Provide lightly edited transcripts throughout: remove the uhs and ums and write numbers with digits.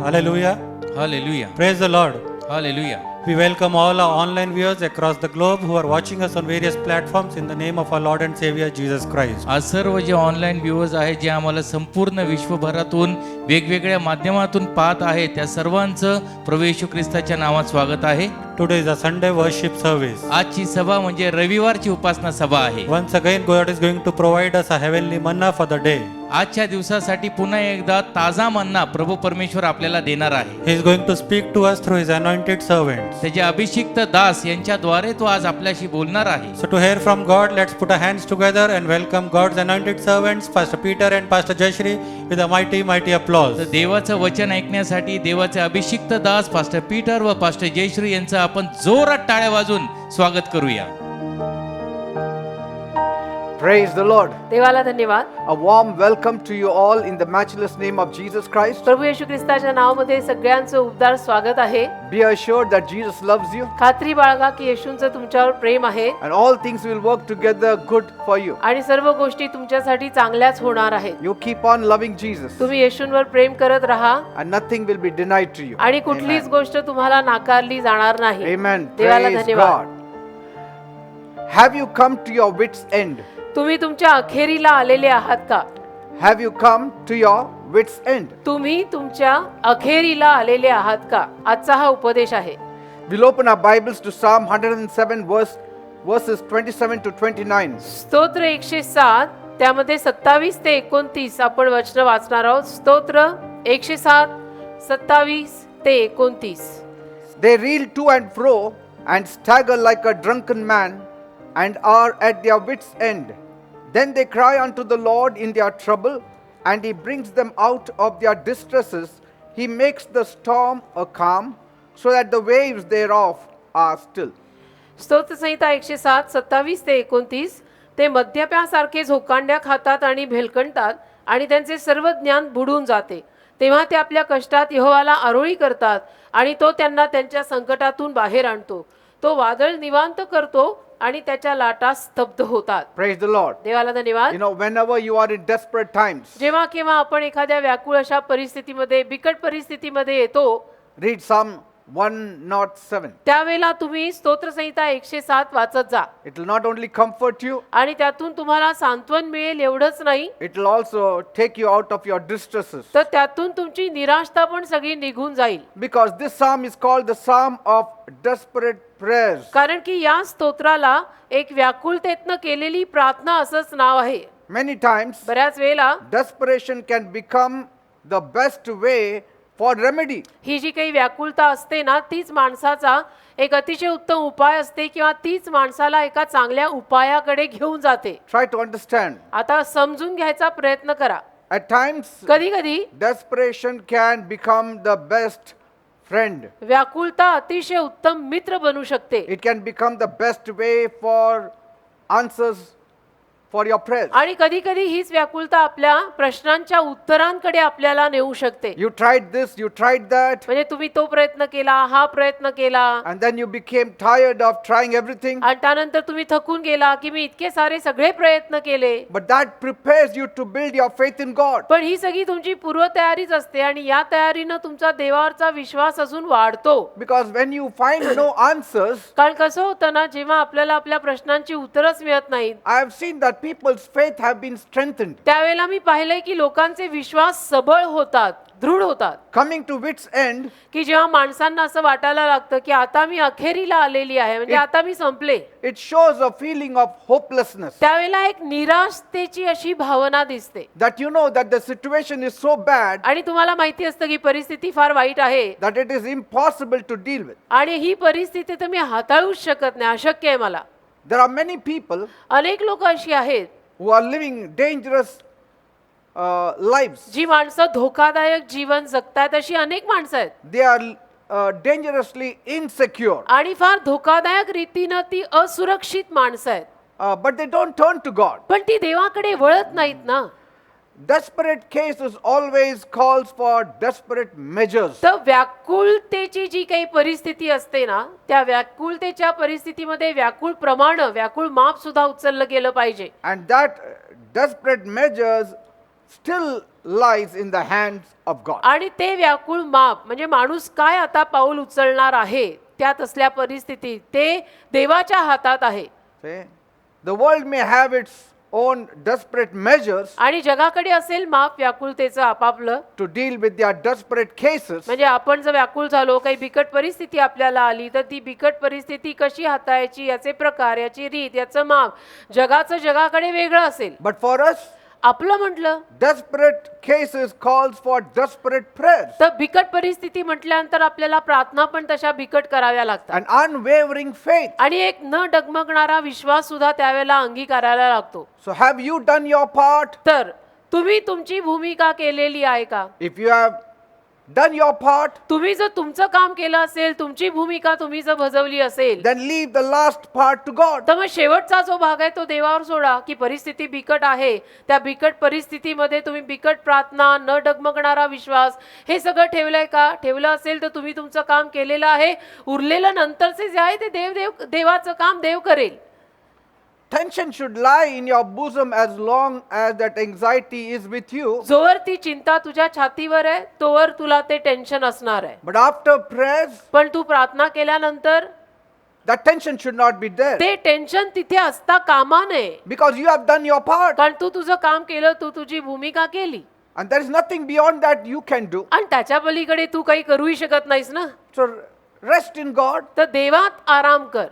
Hallelujah. Hallelujah. Praise the Lord. Hallelujah. We welcome all our online viewers across the globe who are watching us on various platforms in the name of our Lord and Savior Jesus Christ. आज सर्व जे online viewers आहेत जे आम्हाला संपूर्ण विश्वभरातून वेगवेगळ्या माध्यमातून पाहत आहेत त्या सर्वांचं प्रभू येशू ख्रिस्ताच्या नावात स्वागत आहे. Today is a Sunday worship service. आजची सभा म्हणजे रविवारची उपासना सभा आहे. Once again, God is going to provide us a heavenly manna for the day. आजच्या दिवसासाठी पुन्हा एकदा ताजा मन्ना प्रभू परमेश्वर आपल्याला देणार आहे. He is going to speak to us through His anointed servants. त्याचे अभिषिक्त दास यांच्याद्वारे तो आज आपल्याशी बोलणार आहे. So to hear from God, let's put our hands together and welcome God's anointed servants, Pastor Peter and Pastor Jayashri, with a mighty applause. तर देवाचं वचन ऐकण्यासाठी देवाचे अभिषिक्त दास पास्टर पीटर व पास्टर जयश्री यांचं आपण जोरात टाळ्या वाजून स्वागत करूया. Praise the Lord. देवाला धन्यवाद. A warm welcome to you all in the matchless name of Jesus Christ. प्रभू येशू ख्रिस्ताच्या नावामध्ये सगळ्यांचं उबदार स्वागत आहे. Be assured that Jesus loves you खात्री बाळगा की येशूंचं तुमच्यावर प्रेम आहे and all things will work together good for you. आणि सर्व गोष्टी तुमच्यासाठी चांगल्याच होणार आहेत. You keep on loving Jesus तुम्ही येशूंवर प्रेम करत राहा and nothing will be denied to you. आणि कुठलीच Amen. गोष्ट तुम्हाला नाकारली जाणार नाही. Amen. देवाला Praise धन्यवाद. God. Have you come to your wits end? तुम्ही तुमच्या अखेरीला आलेले आहात का? Have you come to your wits end? तुम्ही तुमच्या अखेरीला आलेले आहात का? आजचा हा उपदेश आहे. We'll open our Bibles to Psalm 107 verses 27 to 29. स्तोत्र 107 त्यामध्ये 27 ते 29 आपण वचन वाचणार आहोत. स्तोत्र 107 27 ते 29. They reel to and fro and stagger like a drunken man and are at their wits' end. Then they cry unto the Lord in their trouble, and He brings them out of their distresses. He makes the storm a calm, so that the waves thereof are still. स्तोत्रसंहिता 107 27 ते 29. ते मद्यप्यासारखे झोकांड्या खातात आणि भेलकणतात आणि त्यांचे सर्व ज्ञान बुडून जाते. तेव्हा ते आपल्या कष्टात यहोवाला आरोळी करतात आणि तो त्यांना त्यांच्या संकटातून बाहेर आणतो. तो वादळ निवांत करतो आणि त्याच्या लाटा स्तब्ध होतात. Praise the Lord. देवाला धन्यवाद. You know, whenever you are in desperate times, जेव्हा केव्हा आपण एखाद्या व्याकुळ अशा परिस्थितीमध्ये बिकट परिस्थितीमध्ये येतो read Psalm 107. त्यावेळेला तुम्ही स्तोत्रसंहिता 107 वाचत जा. It will not only comfort you, आणि त्यातून तुम्हाला सांत्वन मिळेल एवढंच नाही, it will also take you out of your distresses. तर त्यातून तुमची निराशता पण सगळी निघून जाईल. Because this psalm is called the Psalm of Desperate Prayers. कारण की या स्तोत्राला एक व्याकुळतेतनं केलेली प्रार्थना असंच नाव आहे. Many times, बऱ्याच वेळेला desperation can become the best way for remedy. ही जी काही व्याकुळता असते ना, तीच माणसाचा एक अतिशय उत्तम उपाय असते किंवा तीच माणसाला एका चांगल्या उपायाकडे घेऊन जाते. Try to understand. आता समजून घ्यायचा प्रयत्न करा. At times, कधी कधी desperation can become the best friend. व्याकुळता अतिशय उत्तम मित्र बनू शकते. It can become the best way for answers for your prayers. आणि कधी कधी हीच व्याकुळता आपल्या प्रश्नांच्या उत्तरांकडे आपल्याला नेऊ शकते. You tried this, you tried that, म्हणजे तुम्ही तो प्रयत्न केला, हा प्रयत्न केला, and then you became tired of trying everything. आणि त्यानंतर तुम्ही थकून गेला की मी इतके सारे सगळे प्रयत्न केले. But that prepares you to build your faith in God. पण ही सगळी तुमची पूर्वतयारीच असते आणि या तयारीनं तुमचा देवावरचा विश्वास अजून वाढतो. Because when you find no answers, कारण कसं होतं ना, जेव्हा आपल्याला आपल्या प्रश्नांची उत्तरच मिळत नाहीत, I have seen that people's faith have been strengthened. त्यावेळेला मी पाहिलंय की लोकांचे विश्वास सबळ होतात, दृढ होतात. Coming to wits end, की जेव्हा माणसांना असं वाटायला लागतं की आता मी अखेरीला आलेली आहे, म्हणजे आता मी संपले, it shows a feeling of hopelessness. त्यावेळेला एक निराशतेची अशी भावना दिसते. That you know that the situation is so bad आणि तुम्हाला माहिती असतं की परिस्थिती फार वाईट आहे that it is impossible to deal with. आणि ही परिस्थिती तर मी हाताळूच शकत नाही, अशक्य आहे मला. There are many people अनेक लोक अशी आहेत who are living dangerous lives. जी माणसं धोकादायक जीवन जगतात, अशी अनेक माणसं आहेत. They are dangerously insecure. आणि फार धोकादायक रीतीनं ती असुरक्षित माणसं आहेत. But they don't turn to God. पण ती देवाकडे वळत नाहीत ना. Desperate cases always calls for desperate measures. तर व्याकुळतेची जी काही परिस्थिती असते ना, त्या व्याकुळतेच्या परिस्थितीमध्ये व्याकुळ प्रमाण, व्याकुळ माप सुद्धा उचललं गेलं पाहिजे. And that desperate measures still lies in the hands of God. आणि ते व्याकुळ माप म्हणजे माणूस काय आता पाऊल उचलणार आहे त्यात असल्या परिस्थितीत ते देवाच्या हातात आहे. See? The world may have its own desperate measures आणि जगाकडे असेल माप व्याकुळतेचं आपापलं, to deal with their desperate cases. म्हणजे आपण जर व्याकुळ झालो, काही बिकट परिस्थिती आपल्याला आली तर ती बिकट परिस्थिती कशी हाताळायची याचे प्रकार, याची रीत, याचं माप जगाचं जगाकडे वेगळं असेल. But for us, आपलं म्हटलं desperate cases calls for desperate prayers तर बिकट परिस्थिती म्हटल्यानंतर आपल्याला प्रार्थना पण तशा बिकट कराव्या लागतात and unwavering faith. आणि एक न डगमगणारा विश्वास सुद्धा त्यावेळेला अंगीकारायला लागतो. So have you done your part? तर तुम्ही तुमची भूमिका केलेली आहे का? If you have done your part, तुम्ही जर तुमचं काम केलं असेल, तुमची भूमिका तुम्ही जर बजावली असेल, then leave the last part to God. तर मग शेवटचा जो भाग आहे तो देवावर सोडा. की परिस्थिती बिकट आहे, त्या बिकट परिस्थितीमध्ये तुम्ही बिकट प्रार्थना, न डगमगणारा विश्वास हे सगळं ठेवलंय का? ठेवलं असेल तर तुम्ही तुमचं काम केलेलं आहे. उरलेलं नंतरचे जे आहे ते देवाचं काम देव करेल. Tension should lie in your bosom as long as that anxiety is with you. जोवर ती चिंता तुझ्या छातीवर आहे तोवर तुला ते टेन्शन असणार आहे. But after prayers, पण तू प्रार्थना केल्यानंतर that tension should not be there. ते टेन्शन तिथे असता कामा नये. Because you have done your part. कारण तू तुझं काम केलं, तू तुझी भूमिका केली And there is nothing beyond that you can do. आणि त्याच्या पलीकडे तू काही करूही शकत नाहीस ना. So rest in God. तर देवात आराम कर.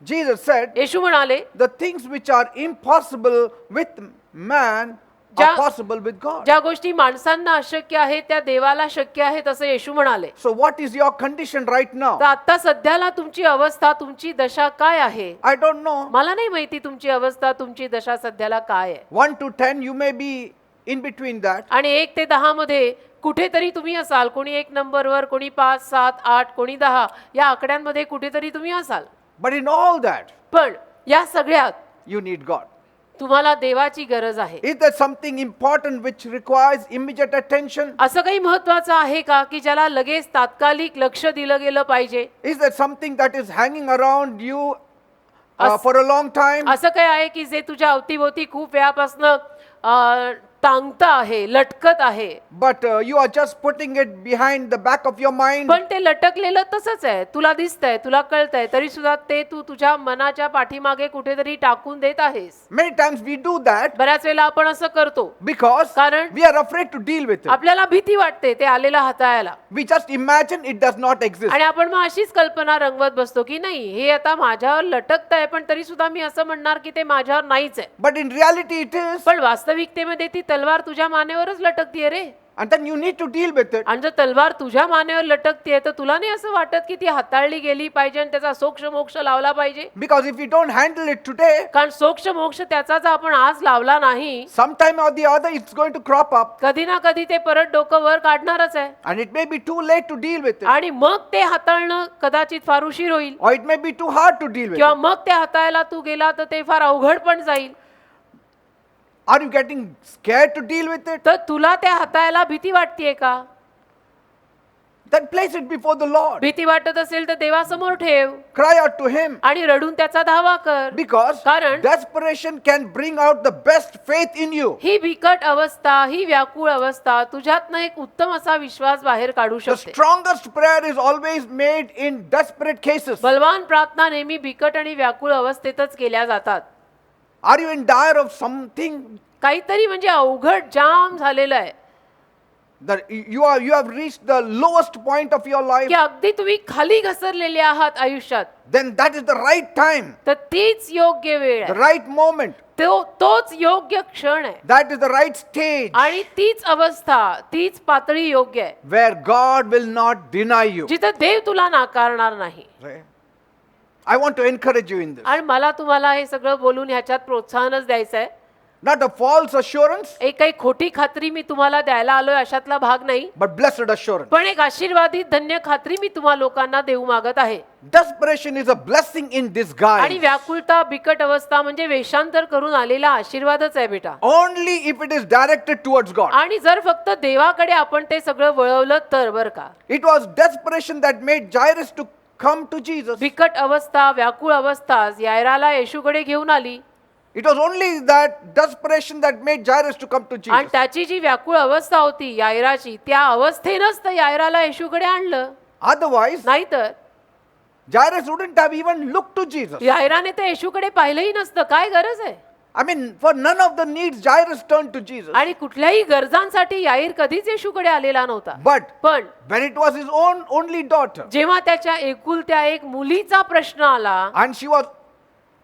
Jesus said, येशू म्हणाले the things which are impossible with man are ज्या- possible with God. ज्या गोष्टी माणसांना अशक्य आहेत त्या देवाला शक्य आहेत असं येशू म्हणाले. So what is your condition right now? तर आता सध्याला तुमची अवस्था, तुमची दशा काय आहे? I don't know. मला नाही माहिती तुमची अवस्था, तुमची दशा सध्याला काय आहे. 1 to 10, you may be in between that. आणि 1 ते 10 मध्ये कुठेतरी तुम्ही असाल. कोणी 1 नंबरवर, कोणी 5, 7, 8, कोणी 10 या आकड्यांमध्ये कुठेतरी तुम्ही असाल. But in all that, पण या सगळ्यात you need God. तुम्हाला देवाची गरज आहे. Is there something important which requires immediate attention? असं काही महत्वाचं आहे का की ज्याला लगेच तात्कालिक लक्ष दिलं गेलं पाहिजे? Is there something that is hanging around you As- for a long time? असं काय आहे की जे तुझ्या अवतीभोवती खूप वेळापासनं टांगत आहे, लटकत आहे, But you are just putting it behind the back of your mind? पण ते लटकलेलं तसंच आहे. तुला दिसतंय, तुला कळतंय, तरी सुद्धा ते तू तुझ्या मनाच्या पाठीमागे कुठेतरी टाकून देत आहेस. Many times we do that बऱ्याच वेळेला आपण असं करतो because कारण we are afraid to deal with it. आपल्याला भीती वाटते ते आलेलं हाताळायला. We just imagine it does not exist. आणि आपण मग अशीच कल्पना रंगवत बसतो की नाही हे आता माझ्यावर लटकत आहे, पण तरी सुद्धा मी असं म्हणणार की ते माझ्यावर नाहीच आहे. But in reality it is. पण वास्तविकतेमध्ये ती तलवार तुझ्या मानेवरच लटकतीये रे. And then you need to deal with it. आणि जर तलवार तुझ्या मानेवर लटकतीये तर तुला नाही असं वाटत की ती हाताळली गेली पाहिजे आणि त्याचा सोक्ष मोक्ष लावला पाहिजे? Because if we don't handle it today, कारण सोक्ष मोक्ष त्याचा जर आपण आज लावला नाही, sometime or the other it's going to crop up. कधी ना कधी ते परत डोकं वर काढणारच आहे. And it may be too late to deal with it. आणि मग ते हाताळणं कदाचित फार उशीर होईल, Or it may be too hard to deal with किंवा it. मग ते हाताळायला तू गेला तर ते फार अवघड पण जाईल. Are you getting scared to deal with it? तर तुला ते हाताळायला भीती वाटतेय का? Then place it before the Lord. भीती वाटत असेल तर देवासमोर ठेव Cry out to Him. आणि रडून त्याचा धावा कर. Because कारण desperation can bring out the best faith in you. ही बिकट अवस्था, ही व्याकुळ अवस्था तुझ्यातनं एक उत्तम असा विश्वास बाहेर काढू The शकते. strongest prayer is always made in desperate cases. बलवान प्रार्थना नेहमी बिकट आणि व्याकुळ अवस्थेतच केल्या जातात. Are you in dire of something काहीतरी म्हणजे अवघड जाम झालेलं आहे that you have reached the lowest point of your life? की अगदी तुम्ही खाली घसरलेले आहात आयुष्यात, Then that is the right time, तर तीच योग्य वेळ the आहे. right moment. तोच योग्य क्षण आहे That is the right stage आणि तीच अवस्था, तीच पातळी योग्य आहे where God will not deny you. जिथं देव तुला नाकारणार नाही. Right? I want to encourage you in this. आणि मला तुम्हाला हे सगळं बोलून ह्याच्यात प्रोत्साहनच द्यायचं आहे. Not a false assurance, एक काही खोटी खात्री मी तुम्हाला द्यायला आलोय अशातला भाग नाही, but blessed assurance. पण एक आशीर्वादित धन्य खात्री मी तुम्हा लोकांना देऊ मागत आहे. Desperation is a blessing in आणि disguise. व्याकुळता, बिकट अवस्था म्हणजे वेषांतर करून आलेला आशीर्वादच आहे बेटा. Only if it is directed towards God. आणि जर फक्त देवाकडे आपण ते सगळं वळवलं तर बर का. It was desperation that made Jairus to come to Jesus. बिकट अवस्था, व्याकुळ अवस्था यायराला येशूकडे घेऊन आली. It was only that desperation that made Jairus to come to आणि Jesus. त्याची जी व्याकुळ अवस्था होती यायराची, त्या अवस्थेनंच तर यायराला येशूकडे आणलं. Otherwise, नाहीतर Jairus wouldn't have even looked to Jesus. यायराने तर येशूकडे पाहिलंही नसतं. काय गरज आहे? I mean, for none of the needs, Jairus turned to Jesus. आणि कुठल्याही गरजांसाठी याईर कधीच येशूकडे आलेला नव्हता. But पण when it was his own only daughter, जेव्हा त्याच्या एकुलत्या एक मुलीचा प्रश्न आला and she was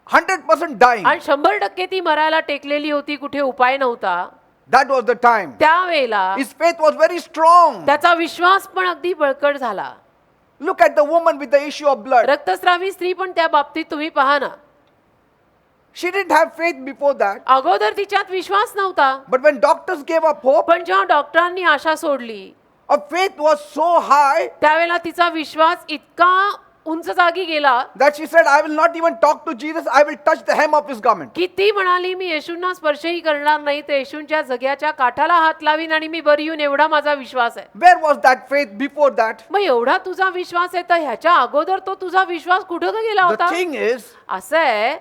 100% dying, आणि 100% ती मरायला टेकलेली होती, कुठे उपाय नव्हता, that was the time. त्यावेळेला His faith was very strong. त्याचा विश्वास पण अगदी बळकट झाला. Look at the woman with the issue of blood. रक्तस्रावी स्त्री पण त्या बाबतीत तुम्ही पहा ना. She didn't have faith before that. अगोदर तिच्यात विश्वास नव्हता, But when doctors gave up hope, पण जेव्हा डॉक्टरांनी आशा सोडली her faith was so high त्यावेळेला तिचा विश्वास इतका उंच जागी गेला that she said, I will not even talk to Jesus, I will touch the hem of his garment. की ती म्हणाली, मी येशूंना स्पर्शही करणार नाही, तर येशूंच्या जग्याच्या काठाला हात लावीन आणि मी बरी येऊन, एवढा माझा विश्वास आहे. Where was that faith before that? मग एवढा तुझा विश्वास आहे, तर ह्याच्या अगोदर तो तुझा विश्वास कुठं गेला The होता? thing is, असं आहे,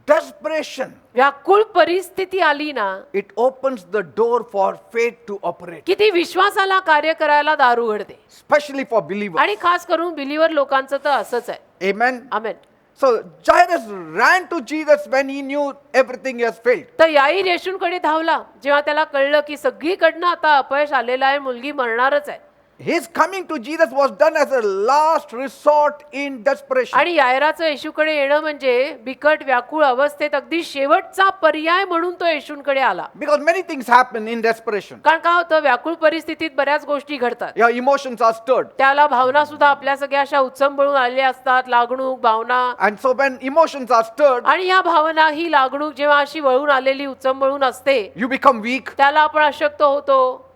desperation, व्याकुळ परिस्थिती आली ना it opens the door for faith to operate, की ती विश्वासाला कार्य करायला दार उघडते. especially for believers. आणि खास करून बिलीवर लोकांचं तर असंच आहे. Amen. Amen. So Jairus ran to Jesus when he knew everything has failed. तर याईर येशूंकडे धावला जेव्हा त्याला कळलं की सगळीकडनं आता अपयश आलेलं आहे, मुलगी मरणारच आहे. His coming to Jesus was done as a last resort in desperation. आणि यायराचं येशूकडे येणं म्हणजे बिकट व्याकुळ अवस्थेत अगदी शेवटचा पर्याय म्हणून तो येशूंकडे आला. Because many things happen in desperation. कारण काय होतं, व्याकुळ परिस्थितीत बऱ्याच गोष्टी घडतात. Your emotions are stirred. त्याला भावना सुद्धा आपल्या सगळ्या अशा उत्संबळून आलेल्या असतात, लागणूक भावना. And so when emotions are stirred, आणि या भावना ही लागणूक जेव्हा अशी वळून आलेली उत्संबळून असते, you become weak त्याला आपण अशक्त होतो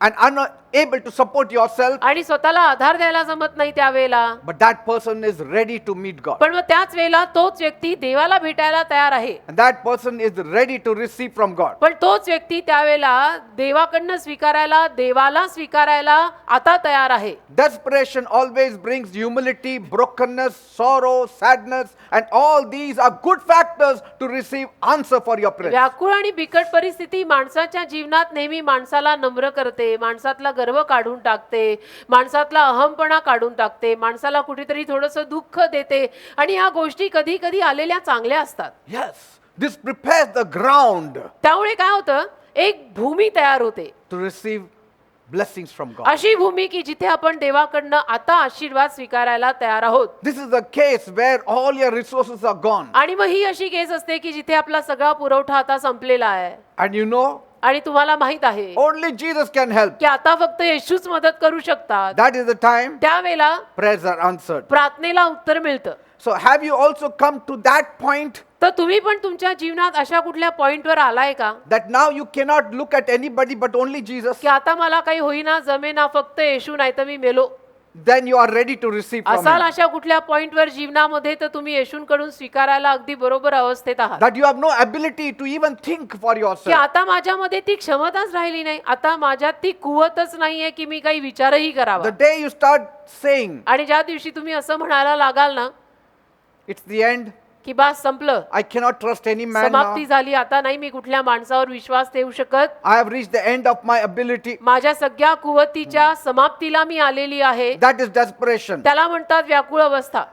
and unable to support yourself. आणि स्वतःला आधार द्यायला जमत नाही त्यावेळेला. But that person is ready to meet God. पण मग त्याच वेळेला तोच व्यक्ती देवाला भेटायला तयार आहे. And that person is ready to receive from God. पण तोच व्यक्ती त्यावेळेला देवाकडनं स्वीकारायला, देवाला स्वीकारायला आता तयार आहे. Desperation always brings humility, brokenness, sorrow, sadness, and all these are good factors to receive answer for your prayer. व्याकुळ आणि बिकट परिस्थिती माणसाच्या जीवनात नेहमी माणसाला नम्र करते, माणसातला गर्व काढून टाकते, माणसातला अहमपणा काढून टाकते, माणसाला कुठेतरी थोडंसं दुःख देते. आणि ह्या गोष्टी कधी कधी आलेल्या चांगल्या असतात. Yes, this prepares the ground त्यामुळे काय होतं, एक भूमी तयार होते, to receive blessings from God. अशी भूमी की जिथे आपण देवाकडनं आता आशीर्वाद स्वीकारायला तयार आहोत. This is the case where all your resources are gone. आणि मग ही अशी केस असते की जिथे आपला सगळा पुरवठा आता संपलेला आहे. And you know, आणि तुम्हाला माहित आहे only Jesus can help. की आता फक्त येशूच मदत करू शकतात. That is the time त्यावेळेला prayers are answered. प्रार्थनेला उत्तर मिळतं. So have you also come to that point तर तुम्ही पण तुमच्या जीवनात अशा कुठल्या पॉइंटवर आलाय का that now you cannot look at anybody but only Jesus? की आता मला काही होईना, जमेना, फक्त येशू नाही तर मी मेलो. Then you are ready to receive from असाल him. अशा कुठल्या पॉइंटवर जीवनामध्ये, तर तुम्ही येशूंकडून स्वीकारायला अगदी बरोबर अवस्थेत आहात. That you have no ability to even think for की yourself. आता माझ्यामध्ये ती क्षमताच राहिली नाही, आता माझ्यात ती कुवतच नाहीये की मी काही विचारही करावा. The day you start saying, आणि ज्या दिवशी तुम्ही असं म्हणायला लागाल ना it's the end, की बास संपलं, I cannot trust any man now, समाप्ती झाली, आता नाही मी कुठल्या माणसावर विश्वास ठेवू शकत, I have reached the end of my ability, माझ्या सगळ्या कुवतीच्या समाप्तीला मी आलेली आहे, that is desperation. त्याला म्हणतात व्याकुळ अवस्था.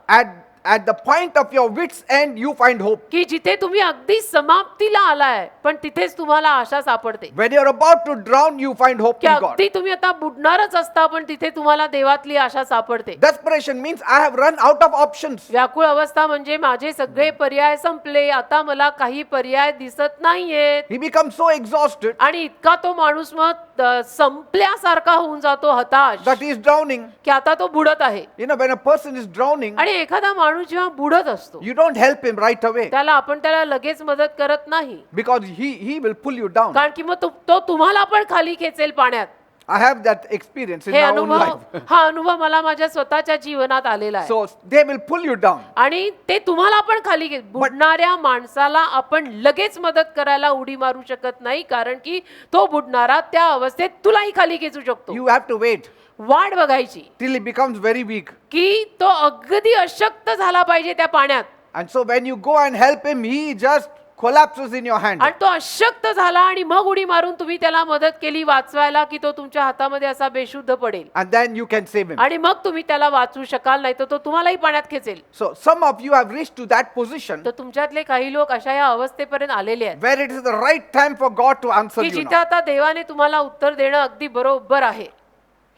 At the point of your wits end, you find hope. की जिथे तुम्ही अगदी समाप्तीला आलाय पण तिथेच तुम्हाला आशा सापडते. When you are about to drown, you find hope की in God. अगदी तुम्ही आता बुडणारच असता पण तिथे तुम्हाला देवातली आशा सापडते. Desperation means I have run out of options. व्याकुळ अवस्था म्हणजे माझे सगळे पर्याय संपले, आता मला काही पर्याय दिसत नाहीयेत. He becomes so exhausted आणि इतका तो माणूस मग संपल्यासारखा होऊन जातो, हताश, that he is drowning. की आता तो बुडत आहे. You know, when a person is drowning, आणि एखादा माणूस जेव्हा बुडत असतो you don't help him right away त्याला आपण त्याला लगेच मदत करत नाही, because he will pull you down. कारण की मग तो तुम्हाला पण खाली खेचेल पाण्यात. I have that experience in हे my own life. हा अनुभव मला माझ्या स्वतःच्या जीवनात आलेला आहे. So they will pull you down. आणि ते तुम्हाला पण खाली बुडणाऱ्या माणसाला आपण लगेच मदत करायला उडी मारू शकत नाही, कारण की तो बुडणारा त्या अवस्थेत तुलाही खाली खेचू शकतो. You have to wait वाट बघायची till he becomes very weak. की तो अगदी अशक्त झाला पाहिजे त्या पाण्यात. And so when you go and help him, he just collapses in your hand. आणि तो अशक्त झाला आणि मग उडी मारून तुम्ही त्याला मदत केली वाचवायला की तो तुमच्या हातामध्ये असा बेशुद्ध पडेल And then you can save him. आणि मग तुम्ही त्याला वाचू शकाल, नाही तर तो तुम्हालाही पाण्यात खेचेल. So some of you have reached to that position तर तुमच्यातले काही लोक अशा या अवस्थेपर्यंत आलेले आहेत where it is the right time for God to answer की you जिथे now. आता देवाने तुम्हाला उत्तर देणं अगदी बरोबर आहे.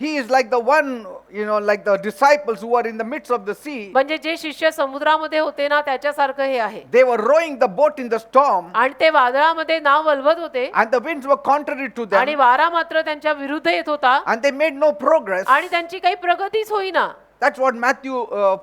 He is like the one, like the disciples who were in the midst of the sea. म्हणजे जे शिष्य समुद्रामध्ये होते ना त्याच्यासारखं हे आहे. They were rowing the boat in the storm आणि ते वादळामध्ये नाव वलवत होते and the winds were contrary to आणि them वारा मात्र त्यांच्या विरुद्ध येत होता and they made no progress. आणि त्यांची काही प्रगतीच होईना. That's what Matthew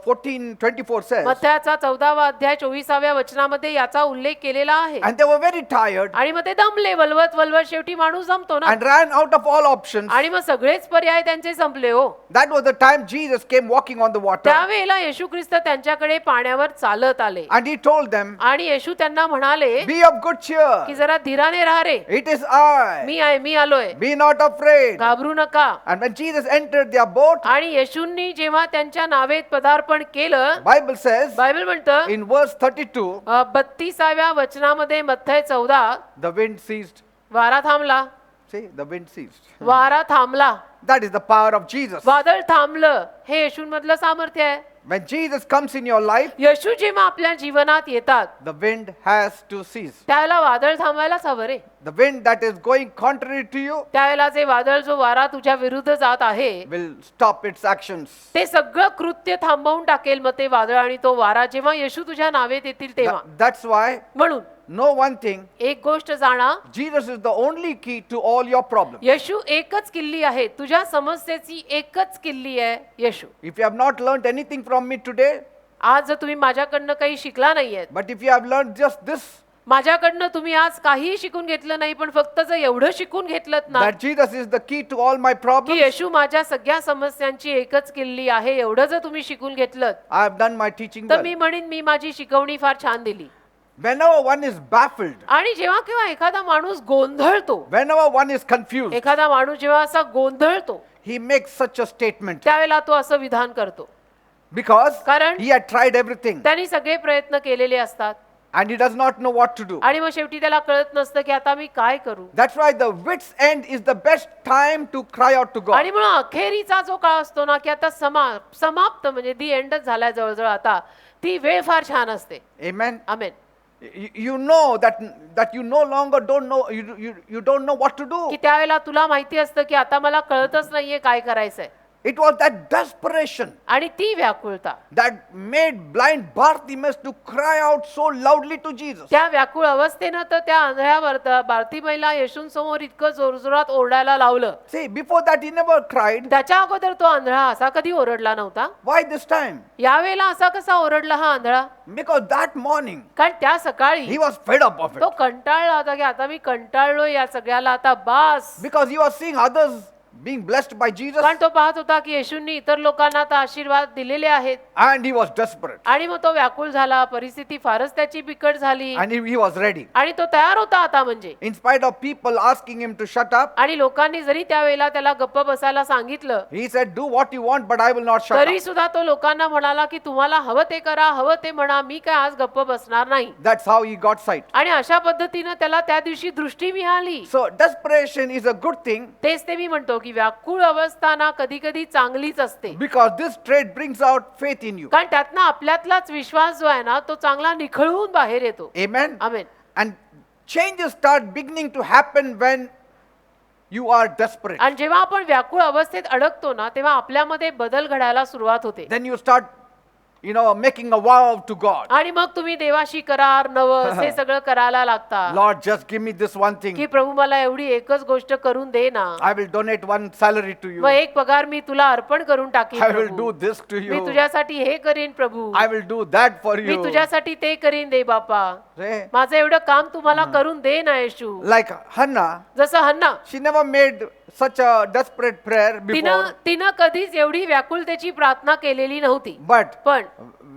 14:24 says. मत्थ्याचा 14वा अध्याय 24व्या वचनामध्ये याचा उल्लेख केलेला आहे. And they were very tired आणि मग ते दमले, वलवत वलवत शेवटी माणूस जमतो ना and ran out of all options. आणि मग सगळेच पर्याय त्यांचे संपले हो. That was the time Jesus came walking on the water त्यावेळेला येशू ख्रिस्त त्यांच्याकडे पाण्यावर चालत आले and he told them, आणि येशू त्यांना म्हणाले "Be of good की cheer. जरा धीराने राहा रे, It is I. मी आहे, मी आलोय, Be not afraid." घाबरू नका. And when Jesus entered their boat, आणि येशूंनी जेव्हा त्यांच्या नावेत पदार्पण केलं, Bible says बायबल म्हणतं in verse 32, 32व्या वचनामध्ये मत्थय 14 the wind ceased. वारा थांबला, See, the wind ceased. वारा थांबला, That is the power of Jesus. वादळ थांबलं. हे येशूंमधलं सामर्थ्य आहे. When Jesus comes in your life, येशू जेव्हा आपल्या जीवनात येतात the wind has to cease. त्यावेळेला वादळ थांबायलाच हवं रे. The wind that is going contrary to you त्यावेळेला जे वादळ जो वारा तुझ्या विरुद्ध जात आहे will stop its actions. ते सगळं कृत्य थांबवून टाकेल मग ते वादळ आणि तो वारा जेव्हा येशू तुझ्या नावेत येतील तेव्हा. That's why म्हणून know one thing, एक गोष्ट जाणा, Jesus is the only key to all your problems. येशू एकच किल्ली आहे, तुझ्या समस्येची एकच किल्ली आहे येशू. If you have not learned anything from me today, आज जर तुम्ही माझ्याकडनं काही शिकला नाहीये, but if you have learned just this, माझ्याकडनं तुम्ही आज काहीही शिकून घेतलं नाही, पण फक्त जर एवढं शिकून घेतलं ना that Jesus is the key to all my की problems, येशू माझ्या सगळ्या समस्यांची एकच किल्ली आहे, एवढं जर तुम्ही शिकून घेतलं I have done my teaching तर well. मी म्हणेन मी माझी शिकवणी फार छान दिली. Whenever one is baffled, आणि जेव्हा केव्हा एखादा माणूस गोंधळतो, whenever one is confused, एखादा माणूस जेव्हा असा गोंधळतो he makes such a statement त्यावेळेला तो असं विधान करतो, because कारण he had tried everything त्यांनी सगळे प्रयत्न केलेले असतात and he does not know what to do. आणि मग शेवटी त्याला कळत नसतं की आता मी काय करू. That's why the wit's end is the best time to cry out to God. आणि म्हणून अखेरीचा जो काळ असतो ना की आता समाप्त म्हणजे दी एंडच झालाय जवळजवळ, आता ती वेळ फार छान असते. Amen. Amen. You know that you no longer don't know, you don't know what to do. की त्यावेळेला तुला माहिती असतं की आता मला कळतच नाहीये काय करायचंय. It was that desperation आणि ती व्याकुळता, that made blind Bartimaeus to cry out so loudly to Jesus. त्या व्याकुळ अवस्थेनं तर त्या आंधळ्या बार्तिमेला येशूंसमोर इतकं जोरजोरात ओरडायला लावलं. See, before that he never cried. त्याच्या अगोदर तो आंधळा असा कधी ओरडला नव्हता. Why this time? यावेळेला असा कसा ओरडला हा आंधळा? Because that morning कारण त्या सकाळी he was fed up of it. तो कंटाळला होता की आता मी कंटाळलो या सगळ्याला, आता बास. Because he was seeing others being blessed by Jesus कारण तो पाहत होता की येशूंनी इतर लोकांना आता आशीर्वाद दिलेले आहेत and he was desperate आणि मग तो व्याकुळ झाला. परिस्थिती फारच त्याची बिकट झाली and he was ready. आणि तो तयार होता आता म्हणजे. In spite of people asking him to shut up, आणि लोकांनी जरी त्यावेळेला त्याला गप्प बसायला सांगितलं he said, "Do what you want, but I will not shut तरी up." सुद्धा तो लोकांना म्हणाला की तुम्हाला हवं ते करा, हवं ते म्हणा, मी काय आज गप्प बसणार नाही. That's how he got sight. आणि अशा पद्धतीनं त्याला त्या दिवशी दृष्टी मिळाली. So desperation is a good thing तेच ते मी म्हणतो की व्याकुळ अवस्था कधी कधी चांगलीच असते, because this trait brings out faith in you. कारण त्यातनं आपल्यातलाच विश्वास जो आहे ना तो चांगला निखळून बाहेर येतो. Amen. Amen. And changes start beginning to happen when you are desperate. आणि जेव्हा आपण व्याकुळ अवस्थेत अडकतो ना तेव्हा आपल्यामध्ये बदल घडायला सुरुवात होते. Then you start making a vow to God. आणि मग तुम्ही देवाशी करार नवस हे सगळं करायला लागता. Lord, just give me this one thing. की प्रभू मला एवढी एकच गोष्ट करून दे ना, I will donate one salary to you. मग एक पगार मी तुला अर्पण करून टाकीन I will Prabhu. do this to me you. तुझ्यासाठी हे करीन प्रभू, I will do that for me you. तुझ्यासाठी ते करीन दे बापा, Say, माझं एवढं काम तुम्हाला करून दे ना येशू. like Hannah, जसं हन्ना, she never made such a desperate prayer before. तिनं कधीच एवढी व्याकुलतेची प्रार्थना केलेली नव्हती. But पण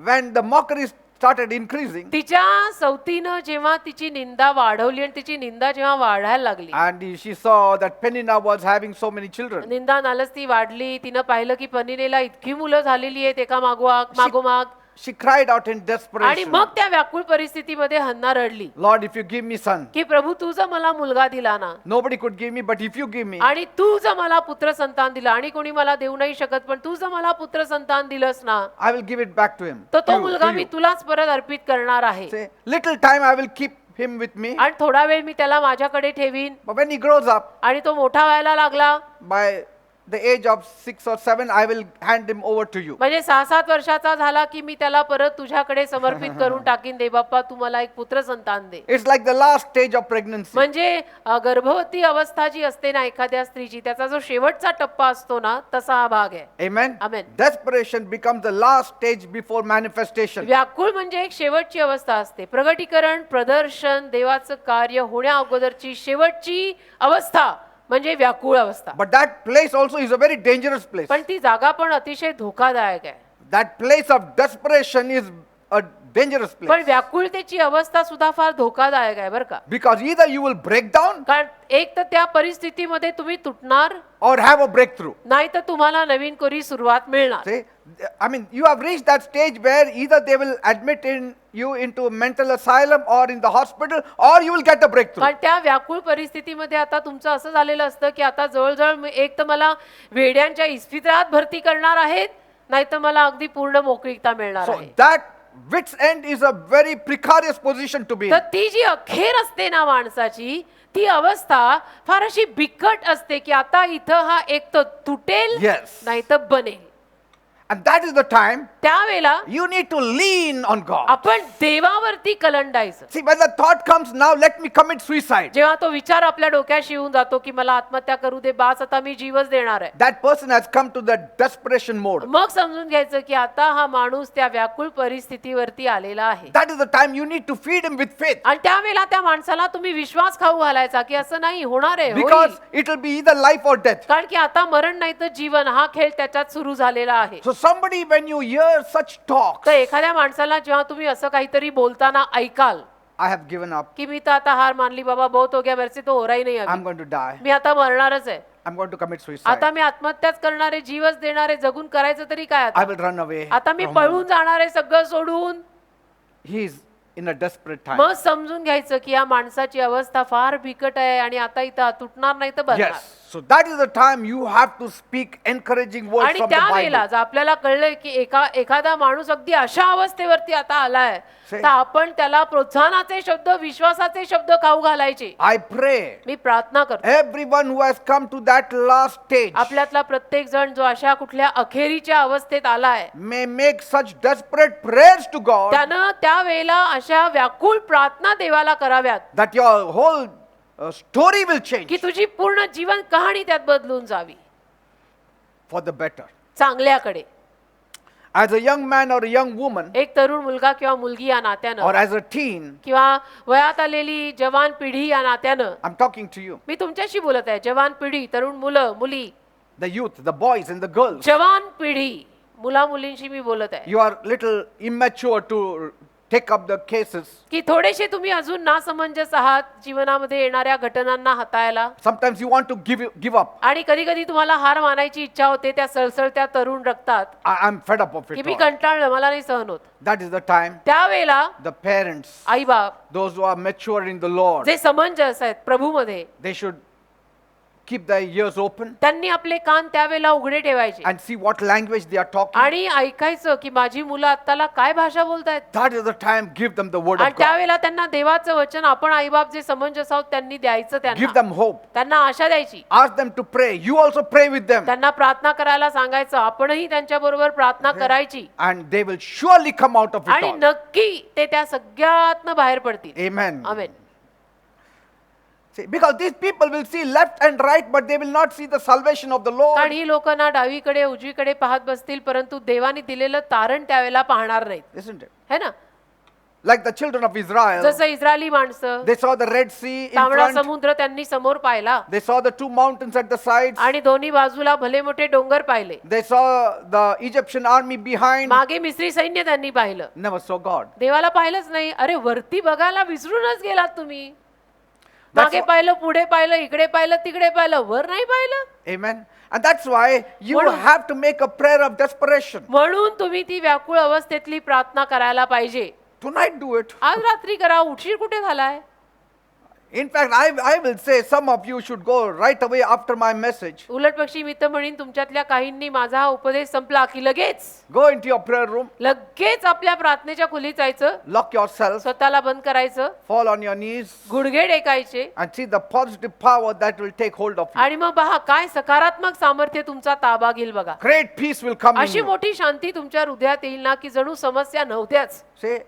when the mockery started increasing तिच्या सवतीनं जेव्हा तिची निंदा वाढवली आणि तिची निंदा जेव्हा वाढायला लागली, and she saw that Peninnah was having so many children, निंदा नालस्ती वाढली, तिनं पाहिलं की पनिनेला इतकी मुलं झालेली आहेत एका मागोमाग. she cried out in आणि desperation, मग त्या व्याकुळ परिस्थितीमध्ये हन्ना रडली Lord, if you give me son, की प्रभू तू जर मला मुलगा दिला ना nobody could give me, but if you give me, आणि तू जर मला पुत्र संतान दिलं आणि कोणी मला देऊ नाही शकत पण तू जर मला पुत्र संतान दिलंस ना I will give it back to him. तर to तो you, मुलगा to मी you. तुलाच परत अर्पित करणार आहे Say, little time I will keep him with me, आणि थोडा वेळ मी त्याला माझ्याकडे ठेवीन but when he grows up, आणि तो मोठा व्हायला लागला by the age of 6 or 7, I will hand him over to you. म्हणजे 6-7 वर्षाचा झाला की मी त्याला परत तुझ्याकडे समर्पित करून टाकीन दे बाप्पा तू मला एक पुत्र संतान दे It's like the last stage of pregnancy. म्हणजे गर्भवती अवस्था जी असते ना एखाद्या स्त्रीची त्याचा जो शेवटचा टप्पा असतो ना तसा हा भाग आहे Amen. Amen. Desperation becomes the last stage before manifestation. व्याकुळ म्हणजे एक शेवटची अवस्था असते प्रगटीकरण प्रदर्शन देवाचं कार्य होण्या अगोदरची शेवटची अवस्था म्हणजे व्याकुळ अवस्था But that place also is a very dangerous place. पण ती जागा पण अतिशय धोकादायक आहे That place of desperation is a dangerous पण place. व्याकुळतेची अवस्था सुद्धा फार धोकादायक आहे बरं का Because either you will break down कारण एक तर त्या परिस्थितीमध्ये तुम्ही तुटणार or have a breakthrough. नाही तर तुम्हाला नवीन कोरी सुरुवात मिळणार See, I mean, you have reached that stage where either they will admit you into a mental asylum or in the hospital, or you will get a breakthrough. कारण त्या व्याकुळ परिस्थितीमध्ये आता तुमचं असं झालेलं असतं की आता जवळजवळ एक तर मला वेड्यांच्या इस्पितळात भरती करणार आहेत नाही तर मला अगदी पूर्ण मोकळीकता मिळणार So आहे that wit's end is a very precarious position to be in. तर ती जी अखेर असते ना माणसाची ती अवस्था फार अशी बिकट असते की आता इथं हा एक तर तुटेल Yes. नाही तर बनेल And that is the time त्यावेळेला you need to lean on God. आपण देवावरती कलंडायचं See, when the thought comes, now let me commit suicide. जेव्हा तो विचार आपल्या डोक्यात शिवून जातो की मला आत्महत्या करू दे बास आता मी जीवच देणार आहे That person has come to the desperation mode. मग समजून घ्यायचं की आता हा माणूस त्या व्याकुळ परिस्थितीवरती आलेला आहे That is the time you need to feed him with faith. आणि त्यावेळेला त्या माणसाला तुम्ही विश्वास खाऊ घालायचा की असं नाही होणार आहे होईल. Because it will be either life or death. कारण की आता मरण नाही तर जीवन हा खेळ त्याच्यात सुरू झालेला आहे So somebody, when you hear such talks, तर एखाद्या माणसाला जेव्हा तुम्ही असं काहीतरी बोलताना ऐकाल I have given up. की मी तर आता हार मानली बाबा बहुत हो गया मेरे से तो हो रहा ही नाही I'm अभी. going to die. मी आता मरणारच आहे I'm going to commit suicide. आता मी आत्महत्याच करणारे जीवच देणारे जगून करायचं तरी काय I आता will run away. आता मी from पळून home. जाणार आहे सगळं सोडून He is in a desperate time. मग समजून घ्यायचं की या माणसाची अवस्था फार बिकट आहे आणि आता इथं तुटणार नाही तर बनणार Yes. So that is the time you have to speak encouraging words आणि from the त्यावेळेला Bible. जर आपल्याला कळलंय की एखादा माणूस अगदी अशा अवस्थेवरती आता आलाय Say. तर आपण त्याला प्रोत्साहनाचे शब्द विश्वासाचे शब्द खाऊ घालायचे I pray मी प्रार्थना करतो everyone who has come to that last stage आपल्यातला प्रत्येक जण जो अशा कुठल्या अखेरीच्या अवस्थेत आलाय may make such desperate prayers to God त्यानं त्यावेळेला अशा व्याकुळ प्रार्थना देवाला कराव्यात that your whole story will change की तुझी पूर्ण जीवन कहाणी त्यात बदलून जावी for the better. चांगल्याकडे As a young man or a young woman एक तरुण मुलगा किंवा मुलगी या or नात्यानं as a teen, किंवा वयात आलेली जवान पिढी या नात्यानं I'm talking to you, मी तुमच्याशी बोलत आहे जवान पिढी तरुण मुलं मुली the youth, the boys and the girls. जवान पिढी मुला मुलींशी मी बोलत आहे You are little immature to take up the cases. की थोडेसे तुम्ही अजून नासमंजस आहात जीवनामध्ये येणाऱ्या घटनांना हाताळायला Sometimes you want to give up. आणि कधी कधी तुम्हाला हार मानायची इच्छा होते त्या सळसळत्या तरुण रक्तात I'm fed up of की it मी all. कंटाळलं मला नाही सहन होत That is the time त्यावेळेला the parents, आई बाप those who are mature in the Lord, जे समंजस आहेत प्रभूमध्ये they should keep their ears open त्यांनी आपले कान त्यावेळेला उघडे ठेवायचे and see what language they are talking. आणि ऐकायचं की माझी मुलं आत्ताला काय भाषा बोलतायत That is the time, give them the word आणि of God. त्यावेळेला त्यांना देवाचं वचन आपण आईबाप जे समंजस आहोत त्यांनी द्यायचं Give त्यांना them hope. त्यांना आशा द्यायची Ask them to pray. You also pray with them. त्यांना प्रार्थना करायला सांगायचं आपणही त्यांच्या बरोबर प्रार्थना करायची And they will surely come out of it आणि all. नक्की ते त्या सगळ्यातनं बाहेर पडतील Amen. Amen See, because these people will see left and right, but they will not see the salvation of the Lord. कारण ही लोक ना डावीकडे उजवीकडे पाहत बसतील परंतु देवाने दिलेलं तारण त्यावेळेला पाहणार नाहीत Isn't it? है ना Like the children of Israel, जसं इस्रायली माणसं they saw the Red Sea in तांबडा front. समुद्र त्यांनी समोर पाहिला They saw the two mountains at the sides. आणि दोन्ही बाजूला भले मोठे डोंगर पाहिले They saw the Egyptian army behind. मागे मिस्री सैन्य त्यांनी पाहिलं Never saw God. देवाला पाहिलंच नाही अरे वरती बघायला विसरूनच गेलात तुम्ही That's मागे what- पाहिलं पुढे पाहिलं इकडे पाहिलं तिकडे पाहिलं वर नाही पाहिलं Amen. And that's why you म्हणून- have to make a prayer of desperation. म्हणून तुम्ही ती व्याकुळ अवस्थेतली प्रार्थना करायला पाहिजे. Tonight do it. आज रात्री करा. उशीर कुठे झालाय? In fact, I will say some of you should go right away after my message. उलट पक्षी मी तर म्हणीन तुमच्यातल्या काहींनी माझा हा उपदेश संपला की लगेच Go into your prayer room, लगेच आपल्या प्रार्थनेच्या खोलीत जायचं, lock yourself, स्वतःला बंद करायचं, fall on your knees, गुडघे टेकायचे and see the positive power that will take hold of you. आणि मग पहा काय सकारात्मक सामर्थ्य तुमचा ताबा घेईल बघा. Great peace will come in अशी you. मोठी शांती तुमच्या हृदयात येईल ना की जणू समस्या नव्हत्याच. See,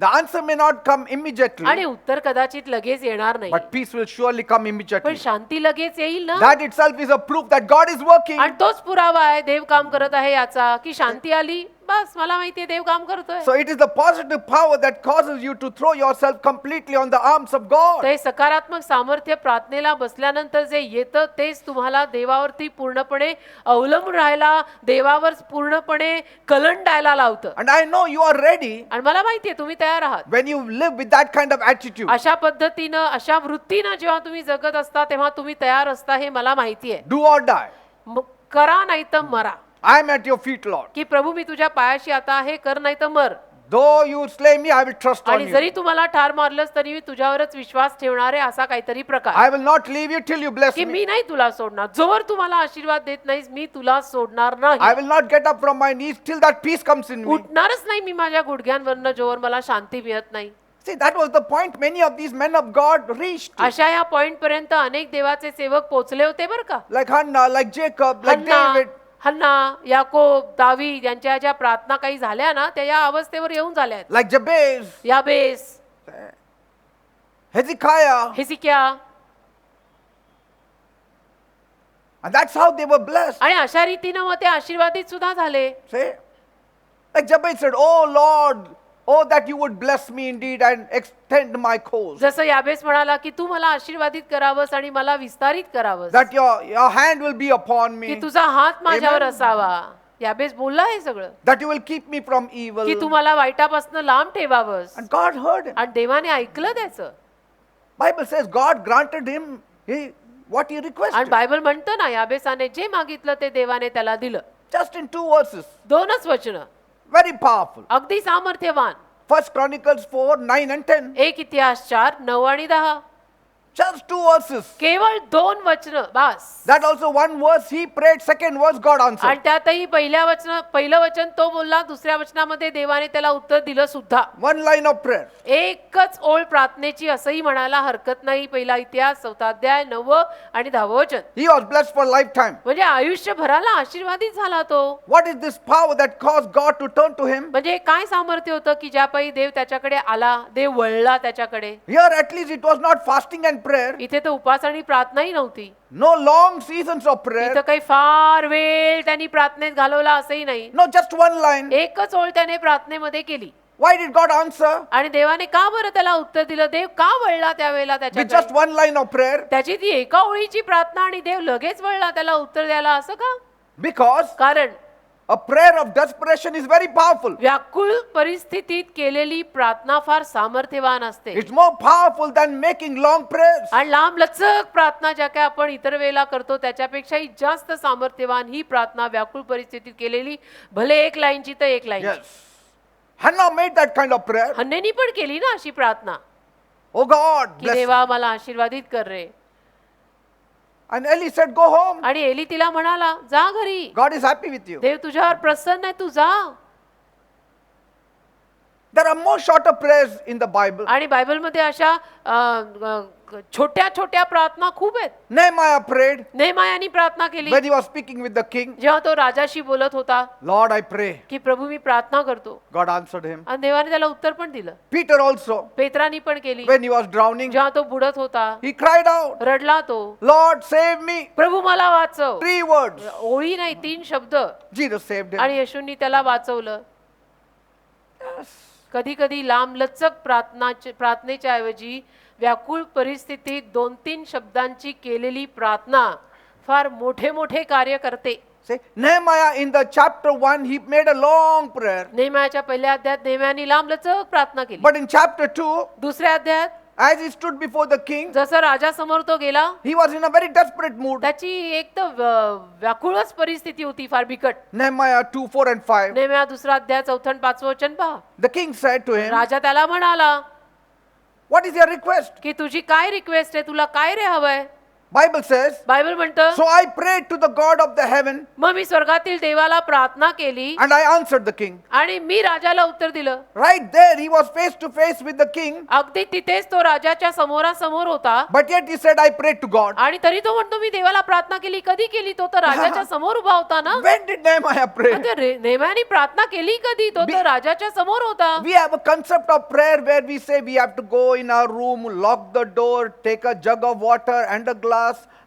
the answer may not come आणि immediately, उत्तर कदाचित लगेच येणार नाही, but peace will surely come पण immediately. शांती लगेच येईल ना. That itself is a proof that God is working. आणि तोच पुरावा आहे देव काम करत आहे याचा की शांती आली, बस मला माहितीये देव काम करतोय. So it is the positive power that causes you to throw yourself completely on the arms of God. ते सकारात्मक सामर्थ्य प्रार्थनेला बसल्यानंतर जे येतं तेच तुम्हाला देवावरती पूर्णपणे अवलंबून राहायला, देवावर पूर्णपणे कलंडायला लावतं. And I know you are ready आणि मला माहितीये तुम्ही तयार आहात. when you live with that kind of attitude. अशा पद्धतीनं अशा वृत्तीनं जेव्हा तुम्ही जगत असता तेव्हा तुम्ही तयार असता हे मला माहितीये. Do or die. करा नाही तर मरा. I am at your feet, Lord. की प्रभू मी तुझ्या पायाशी आता आहे, कर नाही तर मर. Though you slay me, I will trust on आणि you. जरी तुम्हाला ठार मारलंस तरी मी तुझ्यावरच विश्वास ठेवणार आहे असा काहीतरी प्रकार I will not leave you till you bless की me. मी नाही तुला सोडणार. जोवर तुम्हाला आशीर्वाद देत नाहीस मी तुला सोडणार I नाही. will not get up from my knees till that peace comes in me. उठणारच नाही मी माझ्या गुडघ्यांवरनं जोवर मला शांती मिळत नाही. See, that was the point many of these men of God reached. अशा या पॉइंट पर्यंत अनेक देवाचे सेवक पोहोचले होते बरं का. Like Hannah, like Jacob, like David. हन्ना, याकोब, दावीद यांच्या ज्या प्रार्थना काही झाल्या ना त्या या अवस्थेवर येऊन झाल्या आहेत. Like Jabez, याबेस, Hezekiah. Hezekiah, And that's how they were blessed. आणि अशा रीतीनं मग ते आशीर्वादित सुद्धा झाले. See? Like Jabez said, Oh Lord, oh that you would bless me indeed and extend my course. जसं याबेस म्हणाला की तू मला आशीर्वादित करावंस आणि मला विस्तारित करावंस, That your hand will be upon की me. तुझा हात माझ्यावर Amen. असावा. याबेस बोलला हे सगळं That you will keep me from evil. की तू मला वाईटापासून लांब ठेवावंस. And God heard him. आणि देवाने ऐकलं त्याचं. Bible says God granted him what he आणि requested. बायबल म्हणतं ना याबेसाने जे मागितलं ते देवाने त्याला दिलं. Just in 2 verses. 2च वचनं Very powerful. अगदी सामर्थ्यवान. 1 Chronicles 4, 9 and 10. 1 इतिहास 4, 9 आणि 10. Just 2 verses. केवळ 2 वचनं बस. That also 1 verse he prayed, 2nd verse God आणि answered. त्यातही पहिलं वचन तो बोलला, दुसऱ्या वचनामध्ये देवाने त्याला उत्तर दिलं सुद्धा. 1 line of prayer. एकच ओळ प्रार्थनेची असंही म्हणायला हरकत नाही. पहिला इतिहास 4 अध्याय 9 आणि 10 वचन. He was blessed for lifetime. म्हणजे आयुष्यभराला आशीर्वादित झाला तो. What is this power that caused God to turn to him? म्हणजे काय सामर्थ्य होतं की ज्यापायी देव त्याच्याकडे आला, देव वळला त्याच्याकडे. Here at least it was not fasting and prayer. इथे तर उपास आणि प्रार्थनाही नव्हती. No long seasons of prayer. इथं काही फार वेळ त्यांनी प्रार्थनेत घालवला असंही नाही. No, just 1 line. एकच ओळ त्याने प्रार्थनेमध्ये केली. Why did God answer आणि देवाने का बरं त्याला उत्तर दिलं? देव का वळला त्यावेळेला with just त्याच्याकडे? 1 line of prayer? त्याची ती एका ओळीची प्रार्थना आणि देव लगेच वळला त्याला उत्तर द्यायला, असं का? Because कारण a prayer of desperation is very powerful. व्याकुळ परिस्थितीत केलेली प्रार्थना फार सामर्थ्यवान असते. It's more powerful than making long prayers. आणि लांब लचक प्रार्थना ज्या काय आपण इतर वेळेला करतो त्याच्यापेक्षाही जास्त सामर्थ्यवान ही प्रार्थना व्याकुळ परिस्थितीत केलेली, भले 1 लाईनची तर 1 line. Yes. Hannah made that kind of prayer. हन्नेनी पण केली ना अशी प्रार्थना Oh God, की bless me. देवा मला आशीर्वादित कर रे. And Eli said, Go home. आणि एली तिला म्हणाला जा घरी, God is happy with you. देव तुझ्यावर प्रसन्न आहे, तू जा. There are more shorter prayers in the Bible. आणि बायबलमध्ये अशा छोट्या छोट्या प्रार्थना खूप आहेत. Nehemiah prayed नेहमायानी प्रार्थना केली when he was speaking with the king. जेव्हा तो राजाशी बोलत होता Lord, I pray. की प्रभू मी प्रार्थना करतो. God answered him. आणि देवाने त्याला उत्तर पण दिलं. Peter also, पेत्रानी पण केली. when he was drowning, जेव्हा तो बुडत होता he cried out, रडला तो, Lord, save me. प्रभू मला वाचव. 3 words. ओळी नाही 3 शब्द. Jesus saved him. आणि येशूंनी त्याला वाचवलं. कधी कधी लांब लचक प्रार्थनेच्या ऐवजी व्याकुळ परिस्थितीत 2-3 शब्दांची केलेली प्रार्थना फार मोठे मोठे कार्य करते. See, Nehemiah in the chapter 1, he made a long prayer. नेहम्याच्या पहिल्या अध्यायात नेहम्याने लांब लचक प्रार्थना केली. But in chapter 2, दुसऱ्या अध्यायात As he stood before the king, जसं राजासमोर तो गेला, he was in a very desperate mood. त्याची एक तर व्याकुळच परिस्थिती होती, फार बिकट. Nehemiah 2, 4 and 5. नेहम्या 2 अध्याय 4 आणि 5 वचन पहा. The king said to him, राजा त्याला म्हणाला what is your request? की तुझी काय रिक्वेस्ट आहे, तुला काय रे हवंय? Bible says, बायबल म्हणतं, so I prayed to the God of the heaven मग मी स्वर्गातील देवाला प्रार्थना केली and I answered the king. आणि मी राजाला उत्तर दिलं. Right there, he was face to face with the king, अगदी तिथेच तो राजाच्या समोरासमोर होता but yet he said, I prayed to God. आणि तरी तो म्हणतो मी देवाला प्रार्थना केली. कधी केली? तो तर राजाच्या समोर उभा होता ना. When did Nehemiah pray? नेहम्याने प्रार्थना केली कधी? तो तर राजाच्या समोर होता. We have a concept of prayer where we say we have to go in our room, lock the door, take a jug of water and a glass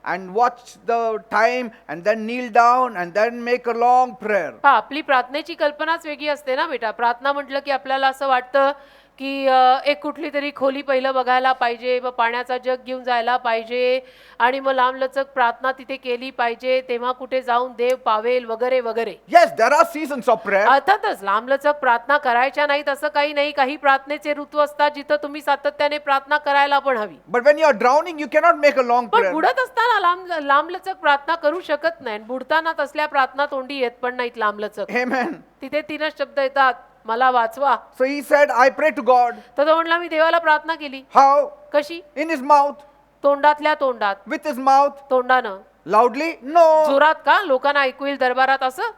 and watch the time and then kneel down and then make a long prayer. हा, आपली प्रार्थनेची कल्पनाच वेगळी असते ना बेटा. प्रार्थना म्हटलं की आपल्याला असं वाटतं की एक कुठली तरी खोली पहिलं बघायला पाहिजे, मग पाण्याचा जग घेऊन जायला पाहिजे आणि मग लांबलचक प्रार्थना तिथे केली पाहिजे, तेव्हा कुठे जाऊन देव पावेल वगैरे वगैरे. Yes, there are seasons of prayer. अर्थातच लांबलचक प्रार्थना करायच्या नाहीत असं काही नाही. काही प्रार्थनेचे ऋतू असतात जिथं तुम्ही सातत्याने प्रार्थना करायला पण हवी. But when you are drowning, you cannot make a long पण prayer. बुडत असताना लांबलचक प्रार्थना करू शकत नाही. बुडताना तसल्या प्रार्थना तोंडी येत पण नाहीत लांबलचक. Amen. तिथे 3च शब्द येतात, मला वाचवा. So he said, I pray to God. तर तो म्हणला मी देवाला प्रार्थना केली. How? कशी? In his mouth. तोंडातल्या तोंडात. With his mouth. तोंडानं. Loudly? No. जोरात का? लोकांना ऐकू येईल दरबारात असं?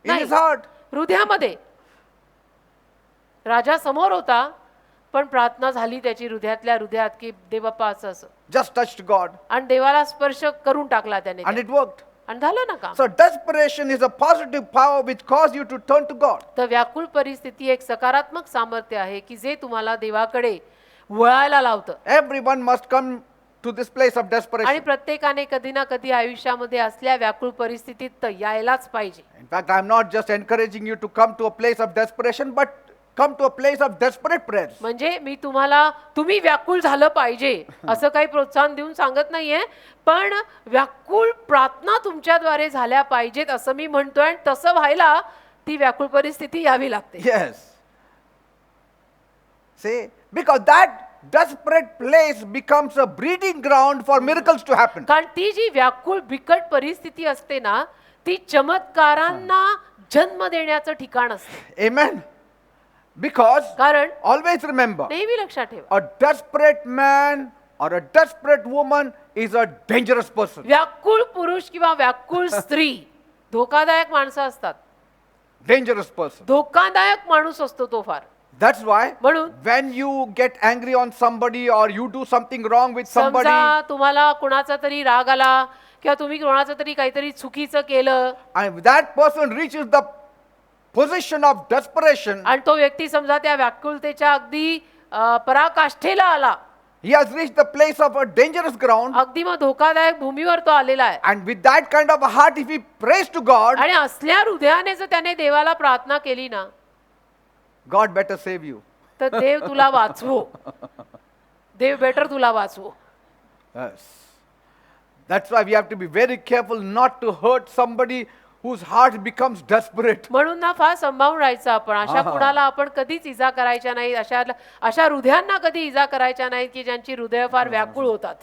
In his heart. हृदयामध्ये. राजा समोर होता पण प्रार्थना झाली त्याची हृदयातल्या हृदयात की देवबाप्पा असं. Just touched God. आणि देवाला स्पर्श करून टाकला त्याने. And it worked. आणि झालं ना काम. So desperation is a positive power which causes you to turn to God. तर व्याकुळ परिस्थिती एक सकारात्मक सामर्थ्य आहे की जे तुम्हाला देवाकडे वळायला लावतं. Everyone must come to this place of आणि desperation. प्रत्येकाने कधी ना कधी आयुष्यामध्ये असल्या व्याकुळ परिस्थितीत तर यायलाच पाहिजे. In fact, I am not just encouraging you to come to a place of desperation, but come to a place of desperate prayers. म्हणजे मी तुम्ही व्याकुळ झालं पाहिजे असं काही प्रोत्साहन देऊन सांगत नाहीये, पण व्याकुळ प्रार्थना तुमच्याद्वारे झाल्या पाहिजेत असं मी म्हणतोय. आणि तसं व्हायला ती व्याकुळ परिस्थिती यावी लागते. Yes. See, because that desperate place becomes a breeding ground for miracles to happen. कारण ती जी व्याकुळ बिकट परिस्थिती असते ना, ती चमत्कारांना जन्म देण्याचं ठिकाण असते. Amen. Because कारण always remember, नेहमी लक्षात ठेवा, a desperate man or a desperate woman is a dangerous person. व्याकुळ पुरुष किंवा व्याकुळ स्त्री धोकादायक माणसं असतात. Dangerous person. धोकादायक माणूस असतो तो फार. That's why म्हणून when you get angry on somebody or you do something wrong with somebody, समजा तुम्हाला कोणाचा तरी राग आला किंवा तुम्ही कोणाचं तरी काहीतरी चुकीचं केलं and that person reaches the position of desperation, आणि तो व्यक्ती समजा त्या व्याकुळतेच्या अगदी पराकाष्ठेला आला, he has reached the place of a dangerous ground, अगदी मग धोकादायक भूमीवर तो आलेला आहे. and with that kind of a heart, if he prays to God, आणि असल्या हृदयाने जर त्याने देवाला प्रार्थना केली ना, God better save you. तर देव तुला वाचवो. देव बेटर तुला वाचवो. Yes. That's why we have to be very careful not to hurt somebody whose heart becomes desperate. म्हणून ना फार सांभाळून राहायचं आपण. अशा कुणाला आपण कधीच इजा करायच्या नाही. अशा हृदयांना कधी इजा करायच्या नाहीत की ज्यांची हृदय फार व्याकुळ होतात.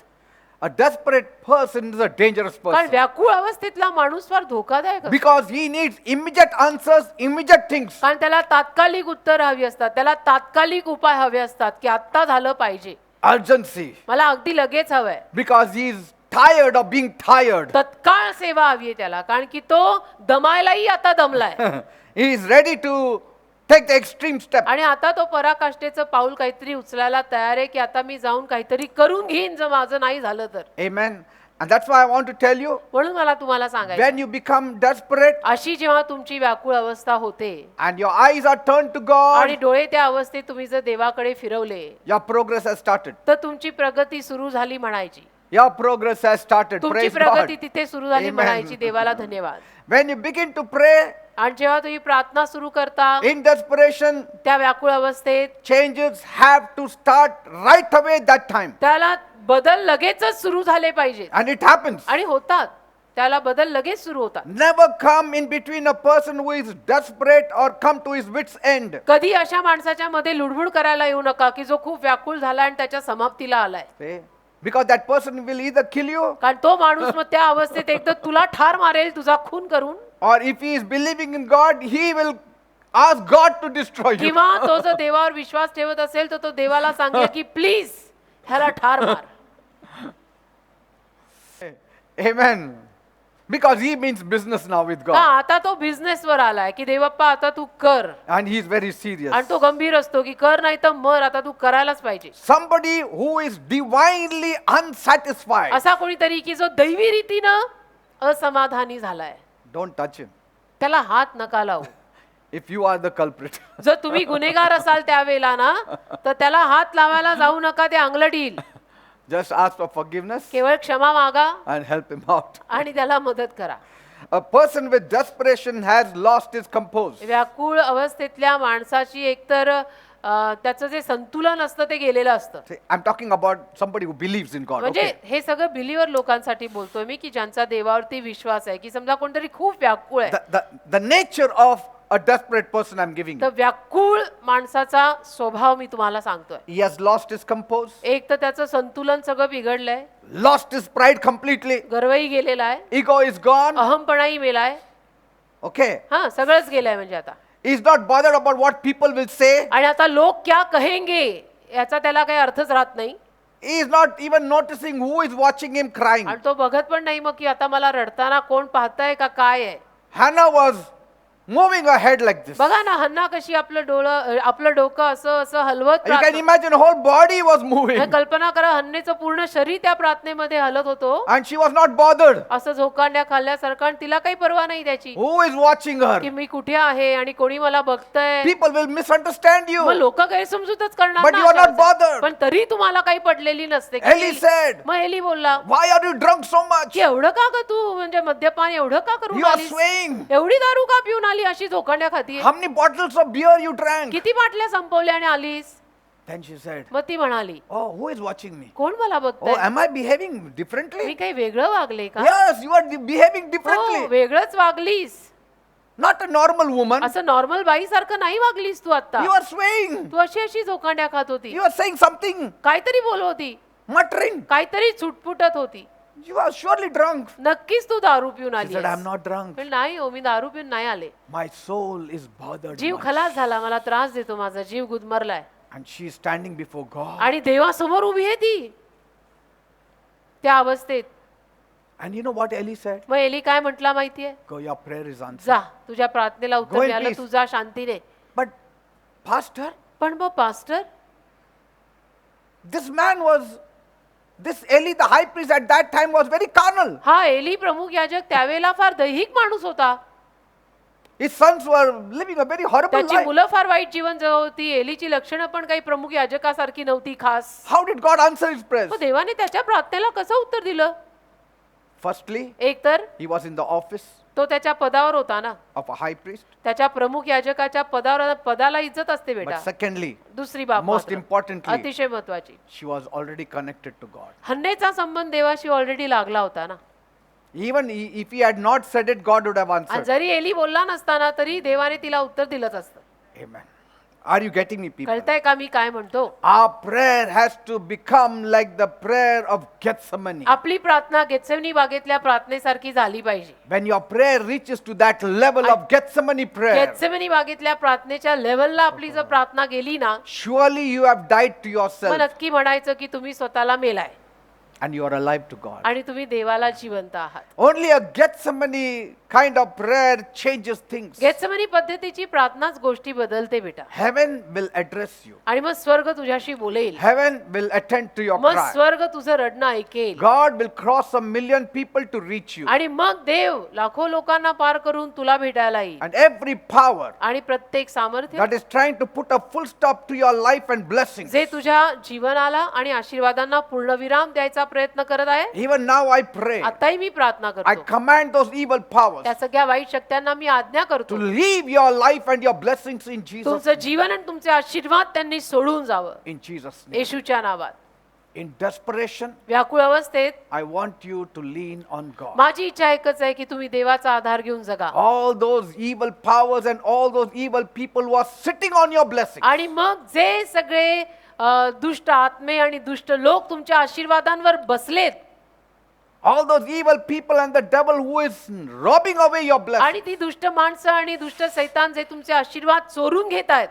A desperate person is a dangerous कारण person व्याकुळ अवस्थेतला माणूस फार धोकादायक असतो. because he needs immediate answers, immediate things. कारण त्याला तात्कालिक उत्तर हवी असतात, त्याला तात्कालिक उपाय हवे असतात की आत्ता झालं पाहिजे, Urgency. मला अगदी लगेच हवंय. Because he is tired of being tired. तत्काळ सेवा हवी आहे त्याला, कारण की तो दमायलाही आता दमलाय. He is ready to take the extreme step. आणि आता तो पराकाष्ठेचं पाऊल काहीतरी उचलायला तयार आहे की आता मी जाऊन काहीतरी करून घेईन जर माझं नाही झालं तर. Amen. And that's why I want to tell you, म्हणून मला तुम्हाला सांगायचं, when you become desperate अशी जेव्हा तुमची व्याकुळ अवस्था होते and your eyes are turned to आणि God, डोळे त्या अवस्थेत तुम्ही जर देवाकडे फिरवले your progress has started. तर तुमची प्रगती सुरू झाली म्हणायची. Your progress has started. तुमची Praise प्रगती God. तिथे सुरू झाली Amen. म्हणायची. देवाला धन्यवाद. When you begin to pray आणि जेव्हा तुम्ही प्रार्थना सुरू करता in desperation, त्या व्याकुळ अवस्थेत, changes have to start right away that time. त्याला बदल लगेचच सुरू झाले पाहिजे. And it happens. आणि होतात. त्याला बदल लगेच सुरू होतात. Never come in between a person who is desperate or come to his wits' end. कधी अशा माणसाच्या मध्ये लुडबुड करायला येऊ नका की जो खूप व्याकुळ झाला आणि त्याच्या समाप्तीला आलाय. See? Because that person will either kill you, कारण तो माणूस मग त्या अवस्थेत एक तर तुला ठार मारेल तुझा खून करून, or if he is believing in God, he will ask God to destroy you. किंवा तो जर देवावर विश्वास ठेवत असेल तर तो देवाला सांगेल की प्लीज ह्याला ठार मार. Amen. Because he means business now with का God. आता तो बिझनेस वर आलाय की देवप्पा आता तू कर, And he is very serious. आणि तो गंभीर असतो की कर नाही तर मर, आता तू करायलाच पाहिजे. Somebody who is divinely unsatisfied. असा कोणीतरी की जो दैवी रीतीनं असमाधानी झालाय, Don't touch him. त्याला हात नका लावू. If you are the culprit. जर तुम्ही गुन्हेगार असाल त्यावेळेला ना, तर त्याला हात लावायला जाऊ नका, ते अंगलट येईल. Just ask for forgiveness केवळ क्षमा मागा and help him out. आणि त्याला मदत करा. A person with desperation has lost his composure. व्याकुळ अवस्थेतल्या माणसाची एकतर त्याचं जे संतुलन असतं ते गेलेलं असतं. See, I'm talking about somebody who believes in God. म्हणजे Okay. हे सगळं बिलीवर लोकांसाठी बोलतोय मी, की ज्यांचा देवावरती विश्वास आहे, की समजा कोणतरी खूप व्याकुळ आहे. The nature of a desperate person I'm giving तर you. व्याकुळ माणसाचा स्वभाव मी तुम्हाला सांगतोय. He has lost his composure, एक तर त्याचं संतुलन सगळं बिघडलंय, lost his pride completely. गर्वही गेलेला आहे, Ego is gone. अहमपणाही मेलाय. Okay. हा, सगळंच गेलंय म्हणजे आता. He's not bothered about what people will say. आणि आता लोक क्या कहेंगे याचा त्याला काही अर्थच राहत नाही. He is not even noticing who is watching him crying. आणि तो बघत पण नाही मग की आता मला रडताना कोण पाहताय का काय आहे. Hannah was moving her head like this. बघा ना, हन्ना कशी आपलं डोकं असं असं हलवत You can राहते. imagine whole body was moving. हे कल्पना करा, हन्नेचं पूर्ण शरीर त्या प्रार्थनेमध्ये हलत होतो, And she was not bothered. असं झोकांड्या खाल्ल्यासारखं, आणि तिला काही पर्वा नाही त्याची Who is watching her? की मी कुठे आहे आणि कोणी मला बघतंय. People will misunderstand you. मग लोक गैरसमजूतच करणार But ना you are अशा not bothered. अवस्थेत. पण तरी तुम्हाला काही पडलेली नसते. की Eli said, मग एली बोलला why are you drunk so much? की एवढं का ग तू, म्हणजे मद्यपान एवढं का करून You are आलीस? swaying. एवढी दारू का पिऊन आली, अशी झोकांड्या खाती? How many bottles of beer you drank? किती बाटल्या संपवल्या आणि आलीस? Then she said, मग ती म्हणाली, oh, who is watching me? कोण मला Oh, बघतंय? am I behaving me differently? काही वेगळं वागले का? Yes, you are behaving हो, differently. वेगळंच वागलीस. Not a normal woman. असं नॉर्मल बाई सारखं नाही वागलीस तू आता. You are swaying. तू अशी अशी झोकांड्या खात होती, You are saying something, काहीतरी बोलत होती, muttering. काहीतरी चुटपुटत होती. You are surely drunk. नक्कीच तू दारू पिऊन She आली said, I'm आहेस. not drunk. पण नाही हो, मी दारू पिऊन नाही आले. My soul is bothered. जीव much." खलास झाला, मला त्रास देतो, माझा जीव गुदमरलाय. And she is standing before God. आणि देवासमोर उभी आहे ती त्या अवस्थेत. And you know what Eli said? मग एली काय म्हटला माहितीये? Go, your prayer is answered. जा, तुझ्या प्रार्थनेला Go उत्तर in मिळालं, peace. तू जा शांतीने. But, Pastor, पण मग pastor, this man was, this Eli, the high priest at that time, was very carnal. हा एली प्रमुख याजक त्यावेळेला फार दैहिक माणूस होता. His sons were living a very horrible त्याची life. मुलं फार वाईट जीवन जगत होती. एलीची लक्षणं पण काही प्रमुख याजकासारखी नव्हती खास. How did God answer his prayers? मग देवाने त्याच्या प्रार्थनेला कसं उत्तर दिलं? Firstly, एक तर he was in the office तो त्याच्या पदावर होता ना, of a high priest. त्याच्या प्रमुख याजकाच्या पदाला इज्जत असते बेटा. But secondly, दुसरी बाब most मात्र, importantly, अतिशय महत्वाची, she was already connected to God. हन्नेचा संबंध देवाशी ऑलरेडी लागला होता ना. Even if he had not said it, God would have आणि answered. जरी एली बोलला नसताना तरी देवाने तिला उत्तर दिलंच असतं. Amen. Are you getting me, people? कळतंय का मी काय म्हणतो? Our prayer has to become like the prayer of Gethsemane. आपली प्रार्थना गेत्सेमनी बागेतल्या प्रार्थनेसारखी झाली पाहिजे. When your prayer reaches to that level of Gethsemane prayer, Gethsemane बागेतल्या प्रार्थनेच्या लेवलला आपली जर प्रार्थना गेली ना, surely you have died to मग yourself नक्की म्हणायचं की तुम्ही स्वतःला मेलाय and you are alive to God. आणि तुम्ही देवाला जिवंत आहात. Only a Gethsemane kind of prayer changes things. Gethsemane पद्धतीची प्रार्थनाच गोष्टी बदलते बेटा. Heaven will address you. आणि मग स्वर्ग तुझ्याशी बोलेल. Heaven will attend to your मग cry. स्वर्ग तुझं रडणं ऐकेल. God will cross 1,000,000 people to reach you. आणि मग देव लाखो लोकांना पार करून तुला भेटायला येईल. And every power आणि प्रत्येक सामर्थ्य that is trying to put a full stop to your life and blessings. जे तुझ्या जीवनाला आणि आशीर्वादांना पूर्णविराम द्यायचा प्रयत्न करत आहे, Even now I pray. आताही मी प्रार्थना I करतो, command those evil powers त्या सगळ्या वाईट शक्त्यांना मी आज्ञा to करतो, leave your life and your blessings in Jesus' तुमचं जीवन आणि तुमचे आशीर्वाद त्यांनी सोडून जावं in Jesus' name. येशूच्या नावात. In desperation, व्याकुळ अवस्थेत I want you to lean on God. माझी इच्छा एकच आहे की तुम्ही देवाचा आधार घेऊन जगा. All those evil powers and all those evil people who are sitting on your blessing, आणि मग जे सगळे दुष्ट आत्मे आणि दुष्ट लोक तुमच्या आशीर्वादांवर बसलेत, all those evil people and the devil who is robbing away your blessing, आणि ती दुष्ट माणसं आणि दुष्ट सैतान जे तुमचे आशीर्वाद चोरून घेत आहेत,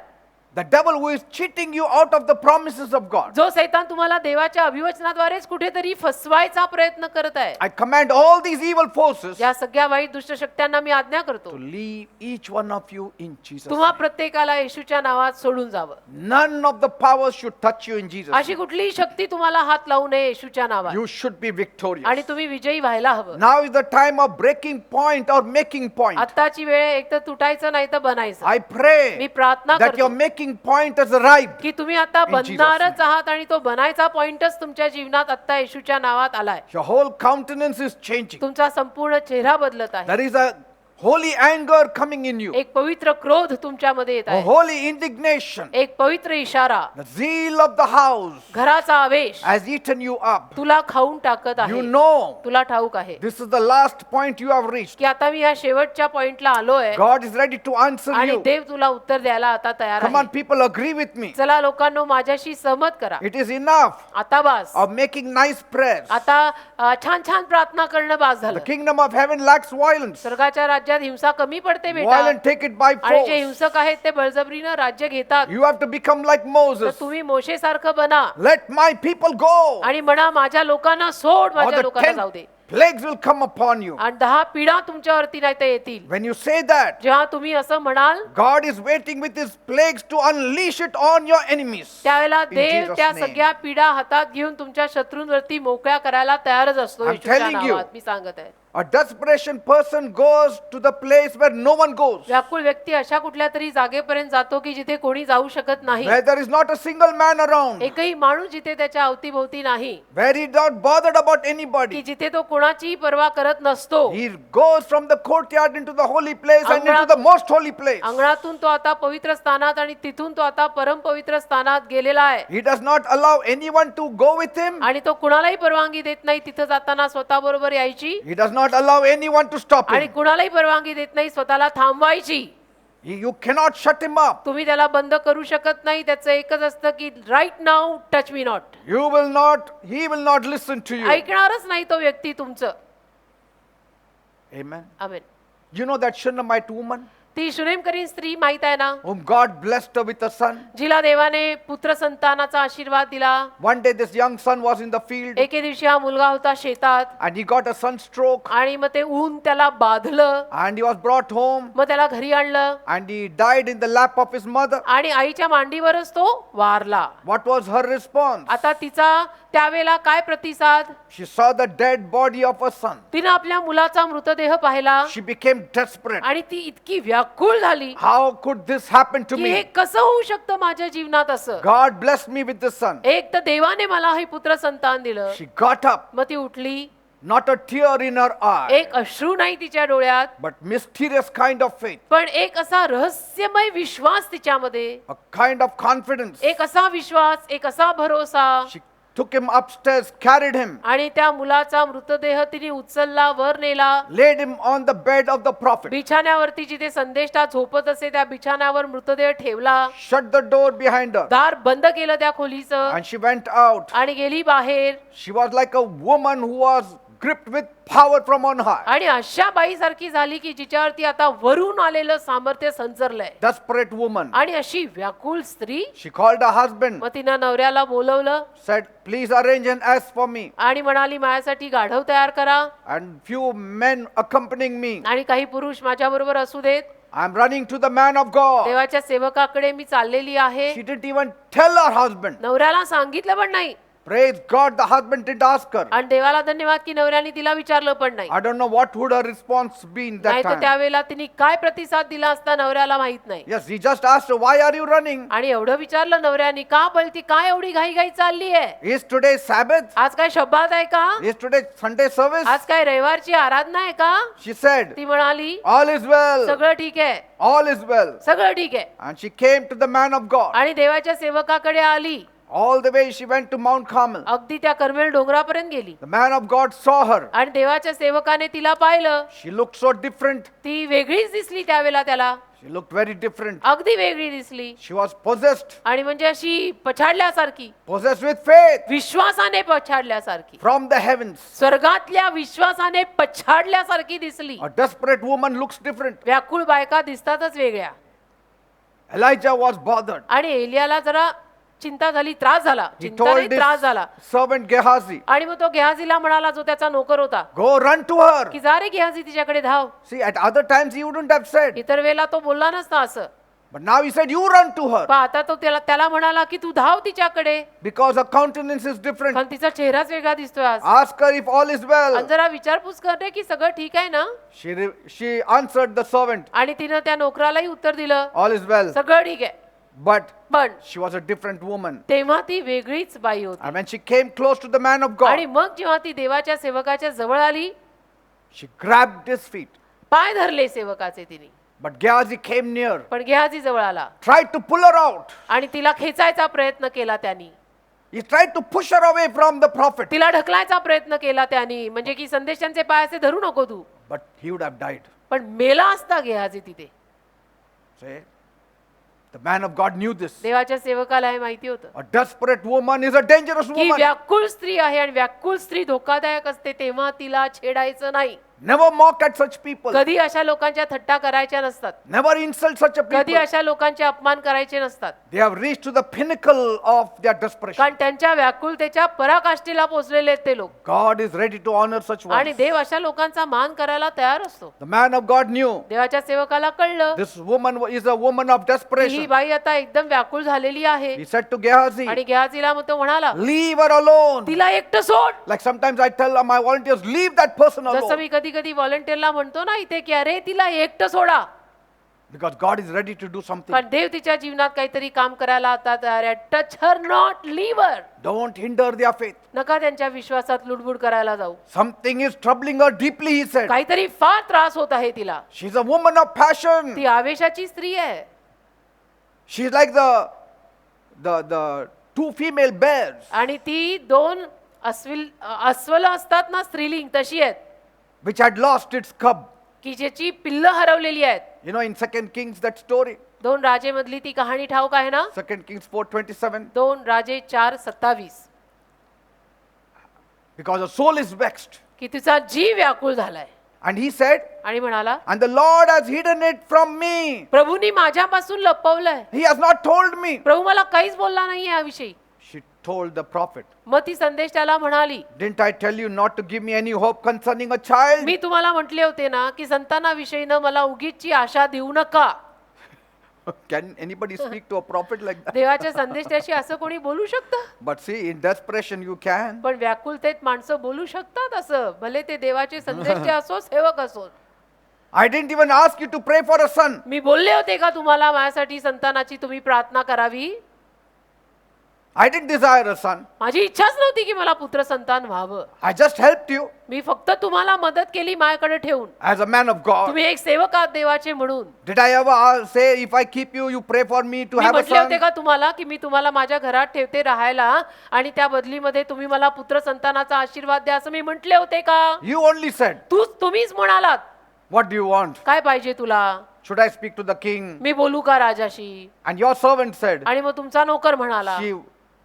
the devil who is cheating you out of the promises of God, जो सैतान तुम्हाला देवाच्या अभिवचनाद्वारेच कुठेतरी फसवायचा प्रयत्न करत आहे, I command all these evil forces या सगळ्या वाईट दुष्ट शक्त्यांना मी आज्ञा करतो, to leave each one of you in Jesus' तुम्हा name. प्रत्येकाला येशूच्या नावात सोडून जावं. None of the powers should touch you in Jesus' अशी name. कुठलीही शक्ती तुम्हाला हात लावू नये येशूच्या नावात, You should be victorious. आणि तुम्ही विजयी व्हायला हवं. Now is the time of breaking point or making point. आत्ताची वेळ आहे, एक तर तुटायचं नाही तर बनायचं. I pray मी प्रार्थना that your करतो making point has arrived. की तुम्ही आता In Jesus' बनणारच name. आहात, आणि तो बनायचा पॉइंटच तुमच्या जीवनात आता येशूच्या नावात आलाय. Your whole countenance is changing. तुमचा संपूर्ण चेहरा बदलत आहे. There is a holy anger coming in you, एक पवित्र क्रोध तुमच्यामध्ये येत a आहे, holy indignation. एक पवित्र इशारा. The zeal of the house घराचा आवेश has eaten you up. तुला खाऊन टाकत You आहे. know तुला ठाऊक आहे this is the last point you have reached. की आता मी या शेवटच्या पॉइंटला आलोय, God is ready to answer आणि you. देव तुला उत्तर द्यायला आता तयार Come on, आहे. people, agree with me. चला लोकांनो, माझ्याशी सहमत करा. It is enough आता बास. of making nice prayers. आता छान छान प्रार्थना करणं बास झालं. The kingdom of heaven lacks violence. स्वर्गाच्या राज्यात हिंसा कमी पडते बेटा, Violent take it by आणि जे force. हिंसक आहेत ते बळजबरीनं राज्य घेतात. You have to become like तर Moses. तुम्ही मोशे सारखं बना, Let my people go, आणि म्हणा माझ्या लोकांना सोड, or माझ्या the लोकांना 10 जाऊ दे. plagues will come upon you. आणि 10 पिढा तुमच्यावरती नाही तर येतील. When you say that, जेव्हा तुम्ही असं म्हणाल, God is waiting with his plagues to unleash it on your enemies. त्यावेळेला In देव Jesus' त्या name. सगळ्या पिढा हातात घेऊन तुमच्या शत्रूंवरती मोकळ्या करायला तयारच असतो. I'm येशूच्या telling you. नावात मी सांगत आहे. A desperation person goes to the place where no one goes, व्याकुळ व्यक्ती अशा कुठल्या तरी जागेपर्यंत जातो की जिथे कोणी जाऊ शकत नाही, where there is not a single man around, एकही माणूस जिथे त्याच्या अवतीभोवती नाही, where he not bothered about की anybody. जिथे तो कोणाचीही पर्वा करत नसतो. He goes from the courtyard into the holy place and into the most holy place. अंगणातून तो आता पवित्र स्थानात, आणि तिथून तो आता परम पवित्र स्थानात गेलेला आहे, He does not allow anyone to go with him. आणि तो कुणालाही परवानगी देत नाही तिथं जाताना स्वतः बरोबर यायची, He does not allow anyone to stop आणि him. कुणालाही परवानगी देत नाही स्वतःला थांबवायची. You cannot shut him up. तुम्ही त्याला बंद करू शकत नाही. त्याचं एकच असतं की right now touch me not. You will not, he will not listen to you. ऐकणारच नाही तो व्यक्ती तुमचं. Amen. Amen. You know that Shunammite woman ती शुनेमकरीन स्त्री माहित आहे ना, whom God blessed her with a son? जिला देवाने पुत्र संतानाचा आशीर्वाद दिला. One day this young son was in the field एके दिवशी हा मुलगा होता शेतात, and he got a sunstroke आणि मग ते ऊन त्याला बाधलं, and he was brought home मग त्याला घरी आणलं, and he died in the lap of his mother. आणि आईच्या मांडीवरच तो वारला. What was her response? आता तिचा त्यावेळेला काय प्रतिसाद? She saw the dead body of her son. तिनं आपल्या मुलाचा मृतदेह पाहिला, She became desperate. आणि ती इतकी व्याकुळ झाली How could this happen to की हे me? कसं होऊ शकतं माझ्या जीवनात असं. God blessed me with this son. एक तर देवाने मला हे पुत्र संतान दिलं. She got up, मग ती उठली, not a tear in her eye, एक अश्रू नाही तिच्या डोळ्यात, but mysterious kind of faith, पण एक असा रहस्यमय विश्वास तिच्यामध्ये, a kind of confidence. एक असा विश्वास, एक असा भरोसा. She took him upstairs, carried him, आणि त्या मुलाचा मृतदेह तिने उचलला, वर नेला, laid him on the bed of the prophet, बिछाण्यावरती जिथे संदेष्टा झोपत असे त्या बिछाण्यावर मृतदेह ठेवला, shut the door behind her, दार बंद केलं त्या खोलीचं, and she went out. आणि गेली बाहेर. She was like a woman who was gripped with power from on high. आणि अशा बाईसारखी झाली की जिच्यावरती आता वरून आलेलं सामर्थ्य संचरलंय. Desperate woman. आणि अशी व्याकुळ स्त्री, She called her husband, मग तिनं नवऱ्याला बोलवलं, said, please arrange an ass for me, आणि म्हणाली माझ्यासाठी गाढव तयार करा, and few men accompanying me. आणि काही पुरुष माझ्या बरोबर असू देत. I'm running to the man of God. देवाच्या सेवकाकडे मी चाललेली आहे. She didn't even tell her husband. नवऱ्याला सांगितलं पण नाही, Praise God, the husband didn't ask her. आणि देवाला धन्यवाद की नवऱ्याने तिला विचारलं पण नाही. I don't know what would her response been that नाही तर time. त्यावेळेला तिने काय प्रतिसाद दिला असता नवऱ्याला माहित नाही. Yes, he just asked her, why are you running? आणि एवढं विचारलं नवऱ्याने, का पळती, काय एवढी घाई घाई चालली आहे? Is today Sabbath? आज काय शब्बात आहे का? Is today Sunday service? आज काय रविवारची आराधना आहे का? She said, ती म्हणाली all is well. सगळं ठीक आहे, All is well. सगळं ठीक आहे. And she came to the man of God. आणि देवाच्या सेवकाकडे आली. All the way she went to Mount Carmel. अगदी त्या कर्मेल डोंगरापर्यंत गेली The man of God saw her. आणि देवाच्या सेवकाने तिला पाहिलं. She looked so different. ती वेगळीच दिसली त्यावेळेला त्याला, She looked very different. अगदी वेगळी दिसली She was possessed. आणि म्हणजे अशी पछाडल्यासारखी, Possessed with faith विश्वासाने पछाडल्यासारखी, from the heavens. स्वर्गातल्या विश्वासाने पछाडल्यासारखी दिसली. A desperate woman looks different. व्याकुळ बायका दिसतातच वेगळ्या. Elijah was bothered. आणि एलियाला जरा चिंता झाली, त्रास झाला, He चिंता नाही, told त्रास his झाला. servant Gehazi, आणि मग तो गेहाजीला म्हणाला, जो त्याचा नोकर होता, go run to her. की जा रे गेहाजी तिच्याकडे धाव. See, at other times he wouldn't have said. इतर वेळेला तो बोलला नसता असं, But now he said, you run to her. पण आता तो त्याला म्हणाला की तू धाव तिच्याकडे, Because her countenance is different. कारण तिचा चेहराच वेगळा दिसतोय आज. Ask her if all is well. आणि जरा विचारपूस करते की सगळं ठीक आहे ना. She answered the servant, आणि तिनं त्या नोकरालाही उत्तर दिलं, all is well. सगळं ठीक आहे. But पण she was a different woman. तेव्हा ती वेगळीच बाई होती. And when she came close to the man of आणि God, मग जेव्हा ती देवाच्या सेवकाच्या जवळ आली, she grabbed his feet. पाय धरले सेवकाचे तिने. But Gehazi came near, पण गेहाजी जवळ आला tried to pull her out. आणि तिला खेचायचा प्रयत्न केला त्यांनी, He tried to push her away from the prophet. तिला ढकलायचा प्रयत्न केला त्यांनी, म्हणजे की संदेशांचे पाय असे धरू नको तू. But he would have died. पण मेला असता गेहाजी तिथे. See? The man of God knew this. देवाच्या सेवकाला हे माहिती होतं A desperate woman is a dangerous की woman. व्याकुळ स्त्री आहे आणि व्याकुळ स्त्री धोकादायक असते, तेव्हा तिला छेडायचं नाही. Never mock at such people. कधी अशा लोकांच्या थट्टा करायच्या नसतात, Never insult such a कधी people. अशा लोकांचे अपमान करायचे नसतात, They have reached to the pinnacle of their desperation. कारण त्यांच्या व्याकुळतेच्या पराकाष्ठीला पोहोचलेले आहेत ते लोक. God is ready to honor such आणि ones. देव अशा लोकांचा मान करायला तयार असतो. The man of God knew देवाच्या सेवकाला कळलं this woman is a woman of की ही desperation. बाई आता एकदम व्याकुळ झालेली आहे. He said to Gehazi, आणि गेहाजीला मग तो म्हणाला, leave her alone. तिला एकटं सोड. Like sometimes I tell my volunteers, leave that person जसं alone. मी कधी कधी व्हॉलंटिअरला म्हणतो ना इथे, की अरे तिला एकटं सोडा, Because God is ready to do something. कारण देव तिच्या जीवनात काहीतरी काम करायला आता तयार आहे. Touch her not, leave her. Don't hinder their faith. नका त्यांच्या विश्वासात लुडबुड करायला जाऊ. Something is troubling her deeply, he said. काहीतरी फार त्रास होत आहे तिला. She's a woman of passion. ती आवेशाची स्त्री आहे. She's like the two female bears आणि ती दोन अस्वल असतात ना, स्त्रीलिंग तशी आहेत, which had lost its cub. की ज्याची पिल्ल हरवलेली आहेत. You know, in 2 Kings, that story, दोन राजे मधली ती कहाणी ठाऊक आहे ना. 2 Kings 4:27, दोन राजे 4:27. because the soul is vexed. की तिचा जीव व्याकुळ झालाय. And he said, आणि म्हणाला, and the Lord has hidden it from me. प्रभूंनी माझ्यापासून लपवलंय. He has not told me. प्रभू मला काहीच बोलला नाही याविषयी. She told the prophet, मग ती संदेश त्याला म्हणाली, didn't I tell you not to give me any hope concerning a child? मी तुम्हाला म्हटले होते ना की संतानाविषयी न मला उगीचची आशा देऊ नका. Can anybody speak to a prophet like that? देवाच्या संदेशाशी असं कोणी बोलू शकतं? But see, in desperation you can. पण व्याकुलतेत माणसं बोलू शकतात असं, भले ते देवाचे संदेश असो, सेवक असो. I didn't even ask you to pray for a son. मी बोलले होते का तुम्हाला माझ्यासाठी संतानाची तुम्ही प्रार्थना करावी? I didn't desire a son. माझी इच्छाच नव्हती की मला पुत्र संतान व्हावं. I just helped you मी फक्त तुम्हाला मदत केली माझ्याकडे ठेवून. as a man of God. तुम्ही एक सेवक आहात देवाचे म्हणून. Did I ever say, if I keep you, you pray for me to me have a म्हटले होते son? का तुम्हाला की मी तुम्हाला माझ्या घरात ठेवते राहायला आणि त्या बदलीमध्ये तुम्ही मला पुत्र संतानाचा आशीर्वाद द्या, असं मी म्हटले होते का? You only said, तुम्हीच म्हणालात. what do you want? काय पाहिजे तुला? Should I speak to the king? मी बोलू का राजाशी? And your servant said, आणि मग तुमचा नोकर म्हणाला she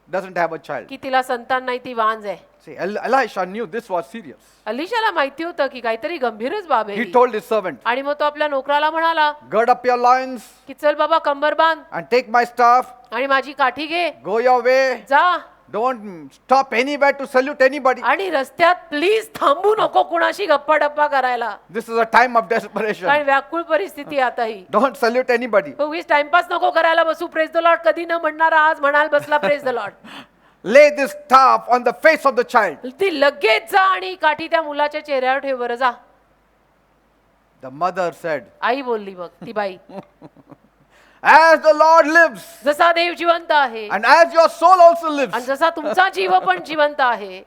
doesn't have a child. की तिला संतान नाही, ती वांज आहे. See, Elisha knew this was serious. अलिशाला माहिती होतं की काहीतरी गंभीरच बाब आहे He he. told his servant, आणि मग तो आपल्या नोकराला म्हणाला gird up your loins की चल बाबा कंबर बांध and take my staff, आणि माझी काठी घे, go your way. जा. Don't stop anywhere to salute anybody. आणि रस्त्यात प्लीज थांबू नको कुणाशी गप्पा डप्पा करायला, This is a time of desperation. कारण व्याकुळ परिस्थिती आहे आता ही. Don't salute anybody. उगीच टाइमपास नको करायला बसू. प्रेज द लॉर्ड कधी न म्हणणार आज म्हणाल बसला praise the Lord. Lay this staff on the face of the child. ती लगेच जा आणि काठी त्या मुलाच्या चेहऱ्यावर ठेव बरं, जा. The mother said, आई बोलली मग ती बाई, as the Lord lives, जसा देव जिवंत आहे and as your soul also आणि lives, जसा तुमचा जीव पण जिवंत आहे,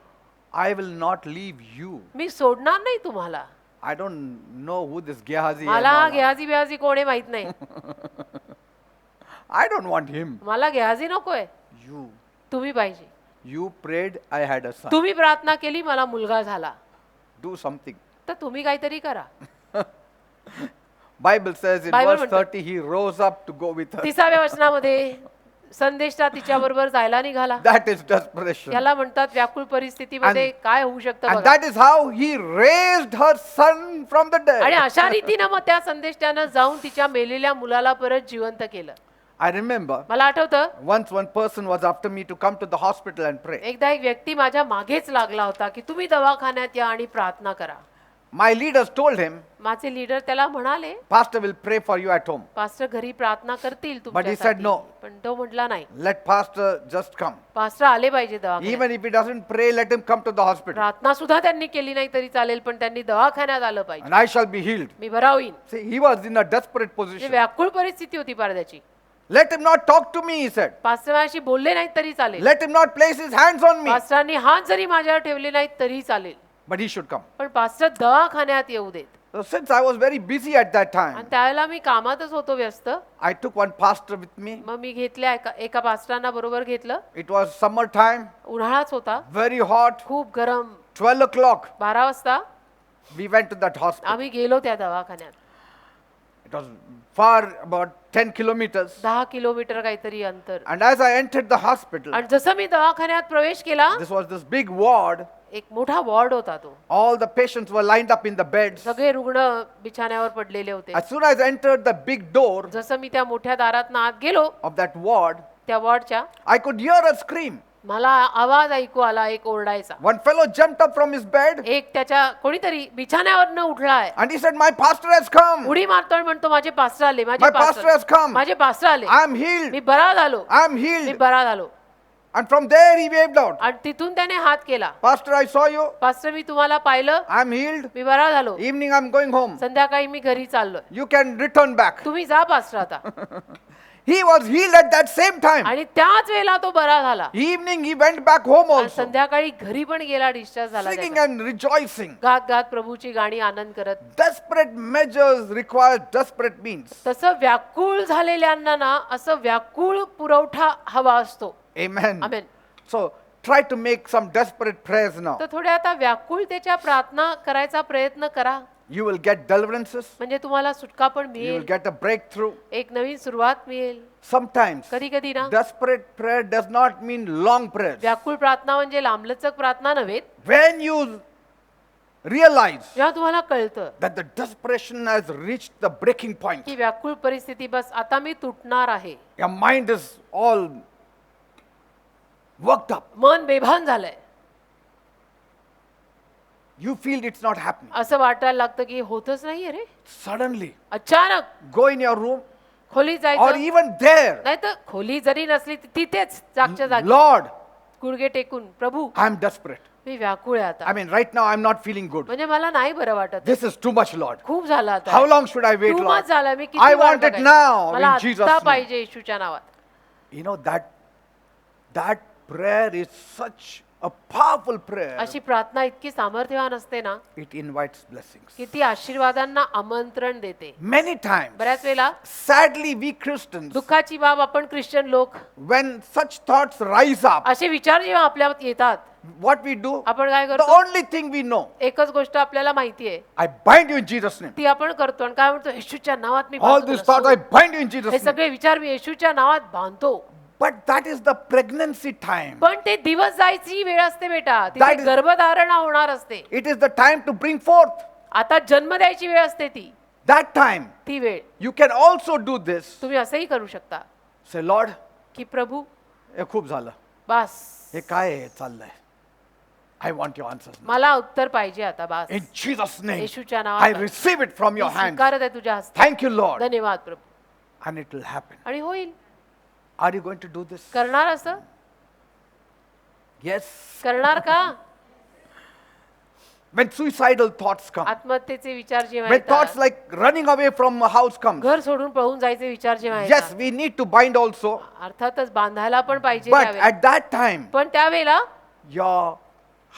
I will not leave you. मी सोडणार नाही तुम्हाला. I don't know who this Gehazi is. मला हा गेहाजी बिहाजी कोण आहे माहित नाही. I don't want him. मला गेहाजी नकोय. You. तुम्ही पाहिजे. You prayed, I had a son. तुम्ही प्रार्थना केली, मला मुलगा झाला. Do something. तर तुम्ही काहीतरी करा. Bible says in Bible verse म्हणतं. 30, he rose up to go with her. 30व्या वचनामध्ये संदेशटा तिच्या बरोबर जायला निघाला. That is desperation. याला म्हणतात व्याकुळ परिस्थितीमध्ये काय होऊ शकतं And बघा. that is how he raised her son from the आणि dead. अशा रीतीनं मग त्या संदेष्टानं जाऊन तिच्या मेलेल्या मुलाला परत जिवंत केलं. I remember मला आठवतं once one person was after me to come to the hospital and pray. एकदा एक व्यक्ती माझ्या मागेच लागला होता की तुम्ही दवाखान्यात या आणि प्रार्थना करा. My leaders told him, माझे लीडर त्याला म्हणाले Pastor will pray for you at home. Pastor घरी प्रार्थना करतील But he said तुमच्यासाठी. no. पण तो म्हटला नाही. Let Pastor just come. Pastor आले पाहिजे दवाखान्यात. Even if he doesn't pray, let him come to the hospital. प्रार्थना सुद्धा त्यांनी केली नाही तरी चालेल पण त्यांनी दवाखान्यात आलं पाहिजे. And I shall be healed. मी बरा होईन. See, he was in a desperate म्हणजे position. व्याकुळ परिस्थिती होती पारद्याची. Let him not talk to me, he said. Pastor माझ्याशी बोलले नाहीत तरी चालेल. Let him not place his hands on me. पास्टरांनी हात जरी माझ्यावर ठेवले नाहीत तरी चालेल. But he should come. पण पास्टर दवाखान्यात येऊ देत. So since I was very busy at that आणि time, त्यावेळेला मी कामातच होतो व्यस्त. I took one pastor with me. मग मी घेतल्या एका पास्टरांना बरोबर घेतलं. It was summer time, उन्हाळाच होता, very hot, खूप गरम. 12 o'clock. 12 वाजता We went to that hospital. आम्ही गेलो त्या दवाखान्यात. It was far, about 10 kilometers. 10 kilometre काहीतरी अंतर. And as I entered the hospital, आणि जसं मी दवाखान्यात प्रवेश केला, this was this big ward. एक मोठा वॉर्ड होता तो. All the patients were lined up in the beds. सगळे रुग्ण बिछाण्यावर पडलेले होते. As soon as I entered the big door जसं मी त्या मोठ्या दारात आत गेलो of that ward, त्या वॉर्डच्या, I could hear a scream. मला आवाज ऐकू आला एक ओरडायचा. One fellow jumped up from his bed एक त्याच्या कोणीतरी बिछाण्यावरनं उठलाय. and he said, My pastor has come. उडी मारतो आणि म्हणतो माझे पास्टर आले, My माझे pastor has come. माझे पास्टर आले, I am healed. मी बरा झालो, I am मी healed. बरा झालो. And from there he waved out. आणि तिथून त्याने हात केला. Pastor, I saw you. Pastor मी तुम्हाला पाहिलं, I am healed. मी बरा झालो. Evening I'm going home. संध्याकाळी मी घरी चाललोय. You can return back. तुम्ही जा पास्टर आता. He was healed at that same time. आणि त्याच वेळेला तो बरा झाला. Evening he went back home आणि also, संध्याकाळी घरी पण गेला, डिस्चार्ज झाला singing त्याचा. and rejoicing. गात गात प्रभूची गाणी आनंद करत. Desperate measures require desperate means. तसं व्याकुळ झालेल्यांना ना असं व्याकुळ पुरवठा हवा असतो. Amen. Amen. So try to make some desperate prayers now. तर थोड्या आता व्याकुळतेच्या प्रार्थना करायचा प्रयत्न करा. You will get deliverances. म्हणजे तुम्हाला सुटका पण You will मिळेल, get a breakthrough. एक नवीन सुरुवात मिळेल. Sometimes कधी कधी ना desperate prayer does not mean long prayers. व्याकुळ प्रार्थना म्हणजे लांबलचक प्रार्थना नव्हे. When you realize जेव्हा तुम्हाला कळतं that the desperation has reached the breaking point, की व्याकुळ परिस्थिती बस आता मी तुटणार आहे, your mind is all worked up. मन बेभान झालंय, You feel it's not happening. असं वाटायला लागतं की होतच नाहीये रे. Suddenly, अचानक go in your room खोलीत or जायचं, even there. नाही तर खोली जरी नसली तिथेच जागच्या जागी Lord, गुडघे टेकून, प्रभू I'm desperate. मी व्याकुळ आहे आता. I mean, right now I'm not feeling good. म्हणजे मला नाही बरं वाटत. This is too much, Lord. खूप झालं आता. How long should I wait, Too Lord? much झालं. मी I किती वाट want it बघायची? now मला in Jesus' आता name. पाहिजे येशूच्या नावात. You know that prayer is such a powerful prayer. अशी प्रार्थना इतकी सामर्थ्यवान असते ना It invites blessings. की ती आशीर्वादांना आमंत्रण देते. Many times, बऱ्याच वेळेला sadly, we Christians, दुःखाची बाब आपण ख्रिश्चन लोक when such thoughts rise up, असे विचार जेव्हा आपल्यात येतात what we do, आपण काय the करतो? only thing we know, एकच गोष्ट आपल्याला माहिती आहे, I bind you in Jesus' name. ती आपण करतो आणि काय म्हणतो, येशूच्या नावात मी All बांधतो these तुला thoughts, I सोड. bind you in Jesus' हे name. सगळे विचार मी येशूच्या नावात बांधतो. But that is the pregnancy time. पण ते दिवस जायची वेळ असते बेटा, तिथे That is- गर्भधारणा होणार असते. It is the time to bring forth. आता जन्म द्यायची वेळ असते ती That time, ती वेळ. you can also do this. तुम्ही असंही करू शकता Say, Lord, की प्रभू हे खूप झालं. बस, हे काय आहे चाललंय? I want your answers now. मला उत्तर पाहिजे आता बस. In Jesus' name, येशूच्या I नावात receive it from me your hands. स्वीकारत आहे तुझ्या हस्ते. Thank you, Lord. धन्यवाद प्रभू. And it will happen. आणि होईल. Are you going to do this? करणार असं? Yes. करणार का? When suicidal thoughts come, आत्महत्येचे विचार जेव्हा when thoughts येतात, like running away from a house comes, घर सोडून पळून जायचे विचार जेव्हा yes, येतात, we need to bind also. अर्थातच बांधायला पण पाहिजे But त्यावेळेला. at that time, पण त्यावेळेला your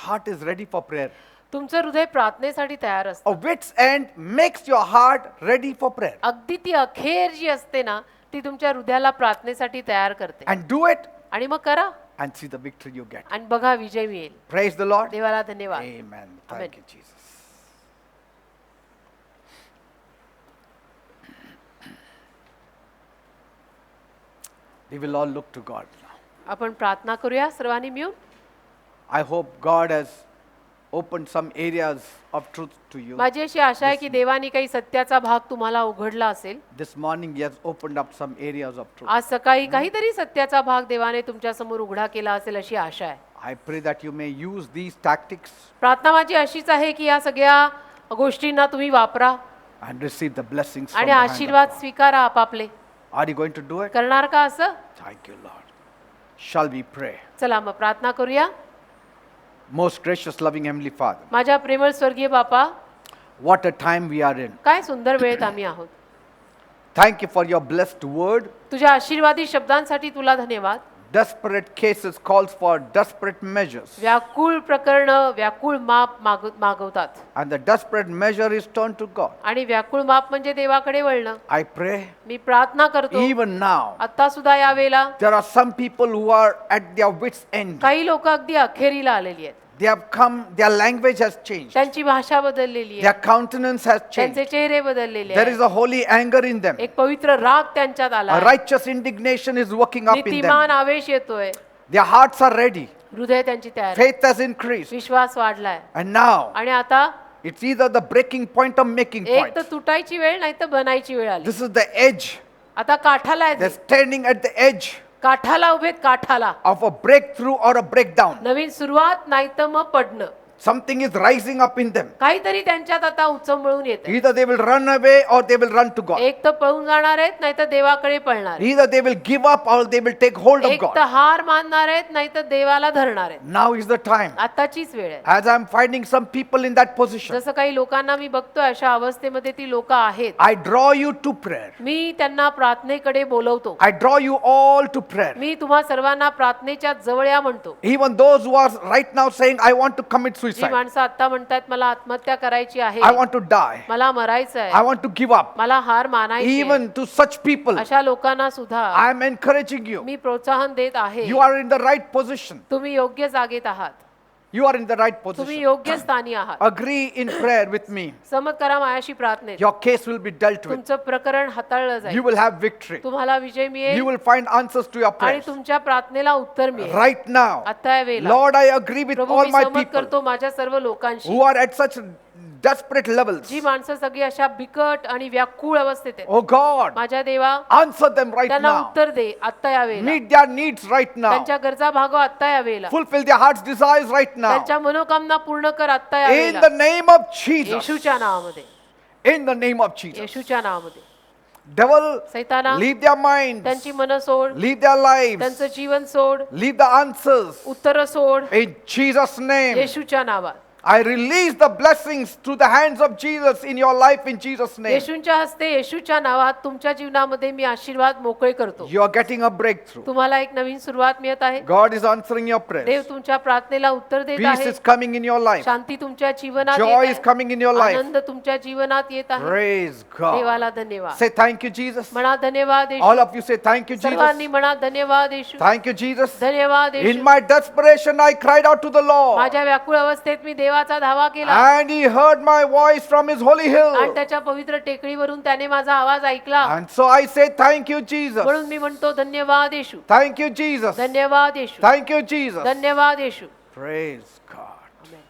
heart is ready for prayer. तुमचं हृदय प्रार्थनेसाठी तयार असतं. A wit's end makes your heart ready for prayer. अगदी ती अखेर जी असते ना ती तुमच्या हृदयाला प्रार्थनेसाठी तयार करते. And do it आणि मग करा. and see the victory you get. आणि बघा विजय मिळेल. Praise the Lord. देवाला धन्यवाद. Amen. Amen. Thank you, Jesus. We will all look to God now. आपण प्रार्थना करूया सर्वांनी मिळून. I hope God has opened some areas of truth to you. माझी अशी आशा आहे की देवाने काही सत्याचा भाग तुम्हाला उघडला असेल. This morning He has opened up some areas of truth. आज सकाळी काहीतरी सत्याचा भाग देवाने तुमच्या समोर उघडा केला असेल अशी आशा आहे. I pray that you may use these tactics प्रार्थना माझी अशीच आहे की या सगळ्या गोष्टींना तुम्ही वापरा and receive the blessings from आणि the hand of आशीर्वाद God. स्वीकारा आपापले. Are you going to do it? करणार का असं? Thank you, Lord. Shall we pray? चला मग प्रार्थना करूया. Most gracious, loving Heavenly Father, माझ्या प्रेमळ स्वर्गीय बापा, what a time we are in. काय सुंदर वेळेत आम्ही आहोत. Thank you for your blessed word. तुझ्या आशीर्वादी शब्दांसाठी तुला धन्यवाद. Desperate cases calls for desperate measures. व्याकुळ प्रकरण व्याकुळ माप मागवतात And the desperate measure is turned to God. आणि व्याकुळ माप म्हणजे देवाकडे वळणं. I pray मी प्रार्थना करतो even now आता सुद्धा या वेळेला there are some people who are at their wits end. काही लोक अगदी अखेरीला आलेली आहेत. They have come, their language has changed. त्यांची भाषा बदललेली Their आहे. countenance has changed. त्यांचे चेहरे बदललेले There is आहेत. a holy anger in them. एक पवित्र राग त्यांच्यात आला A आहे. righteous indignation is working up in नीतिमान them. आवेश येतोय. Their hearts are ready. हृदय त्यांची तयार आहे. Faith has increased. विश्वास वाढलाय And now आणि आता it's either the breaking point or making एक point. तर तुटायची वेळ नाही तर बनायची वेळ आली. This is the edge. आता काठाला आहे They're ते. standing at the edge काठाला उभेत काठाला. of a breakthrough or a breakdown. नवीन सुरुवात नाही तर मग पडणं. Something is rising up in them. काहीतरी त्यांच्यात आता उचंबळून येते. Either they will run away or they will run to God. एक तर पळून जाणार आहेत नाही तर देवाकडे पळणार. Either they will give up or they will take hold of एक तर God. हार मानणार आहेत नाही तर देवाला धरणार आहेत. Now is the time. आताचीच वेळ आहे. As I'm finding some people in that position, जसं काही लोकांना मी बघतोय अशा अवस्थेमध्ये ती लोक आहेत. I draw you to prayer. मी त्यांना प्रार्थनेकडे बोलवतो. I draw you all to prayer. मी तुम्हा सर्वांना प्रार्थनेच्या जवळ या म्हणतो. Even those who are right now saying, I want to commit G suicide. माणसं आता म्हणतात मला आत्महत्या करायची आहे, I want to die. मला मरायचं I आहे, want to give up. मला हार मानायची आहे, Even to such people, अशा लोकांना सुद्धा I am encouraging you. मी प्रोत्साहन देत आहे. You are in the right position. तुम्ही योग्य जागेत आहात. You are in the right तुम्ही position. योग्य स्थानी आहात. Agree in prayer with me. सहमत करा माझ्याशी प्रार्थनेत. Your case will be dealt with. तुमचं प्रकरण हाताळलं You जाईल. will have victory. तुम्हाला विजय You मिळेल will find answers to your आणि prayers. तुमच्या प्रार्थनेला उत्तर मिळेल. Right now, आता या वेळेला Lord, I agree with Prabhu all me my सहमत people करतो माझ्या सर्व लोकांशी, who are at such desperate levels. जी माणसं सगळी अशा बिकट आणि व्याकुळ अवस्थेत आहेत. Oh God, माझ्या देवा answer them right त्यांना now. उत्तर दे आता या वेळेला. Meet their needs right now. त्यांच्या गरजा भागव आता या वेळेला. Fulfill their heart's desires right now. त्यांच्या मनोकामना पूर्ण कर आता या In वेळेला. the name of Jesus. येशूच्या नावामध्ये, In the name of Jesus. येशूच्या नावामध्ये. Devil, सैताना leave their minds. त्यांची मन सोड, Leave their lives. त्यांचं जीवन सोड, Leave the answers. उत्तर सोड In Jesus' name. येशूच्या नावात. I release the blessings through the hands of Jesus in your life in Jesus' name. येशूच्या हस्ते येशूच्या नावात तुमच्या जीवनामध्ये मी आशीर्वाद मोकळे करतो. You are getting a breakthrough. तुम्हाला एक नवीन सुरुवात मिळत आहे. God is answering your prayers. देव तुमच्या प्रार्थनेला उत्तर देत Peace आहे. is coming in your life. शांती तुमच्या जीवनात Joy येत is आहे. coming in your life. आनंद तुमच्या जीवनात येत आहे. Praise God. देवाला धन्यवाद. Say thank you, Jesus. म्हणा धन्यवाद येशू. All of you say thank you, सर्वांनी Jesus. म्हणा धन्यवाद येशू. Thank you, Jesus. धन्यवाद In Yeshu. my desperation, I cried out to the Lord. माझ्या व्याकुळ अवस्थेत मी देवाचा धावा केला And he heard my voice from his holy आणि hill. त्याच्या पवित्र टेकडीवरून त्याने माझा आवाज ऐकला. And so I say thank you, Jesus. म्हणून मी म्हणतो धन्यवाद येशू. Thank you, Jesus. धन्यवाद येशू. Thank you, Jesus. धन्यवाद येशू. Praise God. Amen.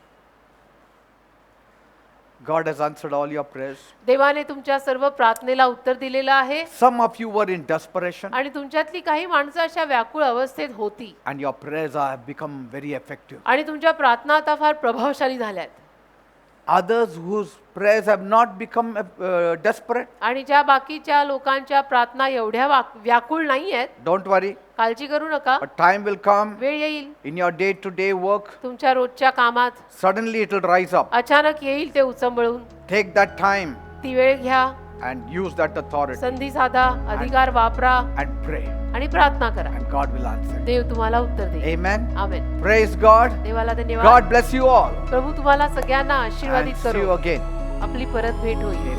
God has answered all your prayers. देवाने तुमच्या सर्व प्रार्थनेला उत्तर दिलेलं आहे Some of you were in desperation आणि तुमच्यातली काही माणसं अशा व्याकुळ अवस्थेत होती and your prayers have become very effective. आणि तुमच्या प्रार्थना आता फार प्रभावशाली झाल्यात. Others whose prayers have not become desperate, आणि ज्या बाकीच्या लोकांच्या प्रार्थना एवढ्या व्याकुळ नाही आहेत, don't worry. काळजी करू नका. A time will come वेळ येईल in your day-to-day work. तुमच्या रोजच्या कामात Suddenly it will rise up. अचानक येईल ते उचंबळून. Take that time ती वेळ घ्या, and use that authority संधी साधा, अधिकार वापरा and pray. आणि प्रार्थना करा. And God will answer. देव तुम्हाला उत्तर देईल. Amen. आमेन. Praise God. देवाला धन्यवाद. God bless you all. प्रभू तुम्हाला सगळ्यांना And आशीर्वादित see you करो. again. आपली परत भेट होईल.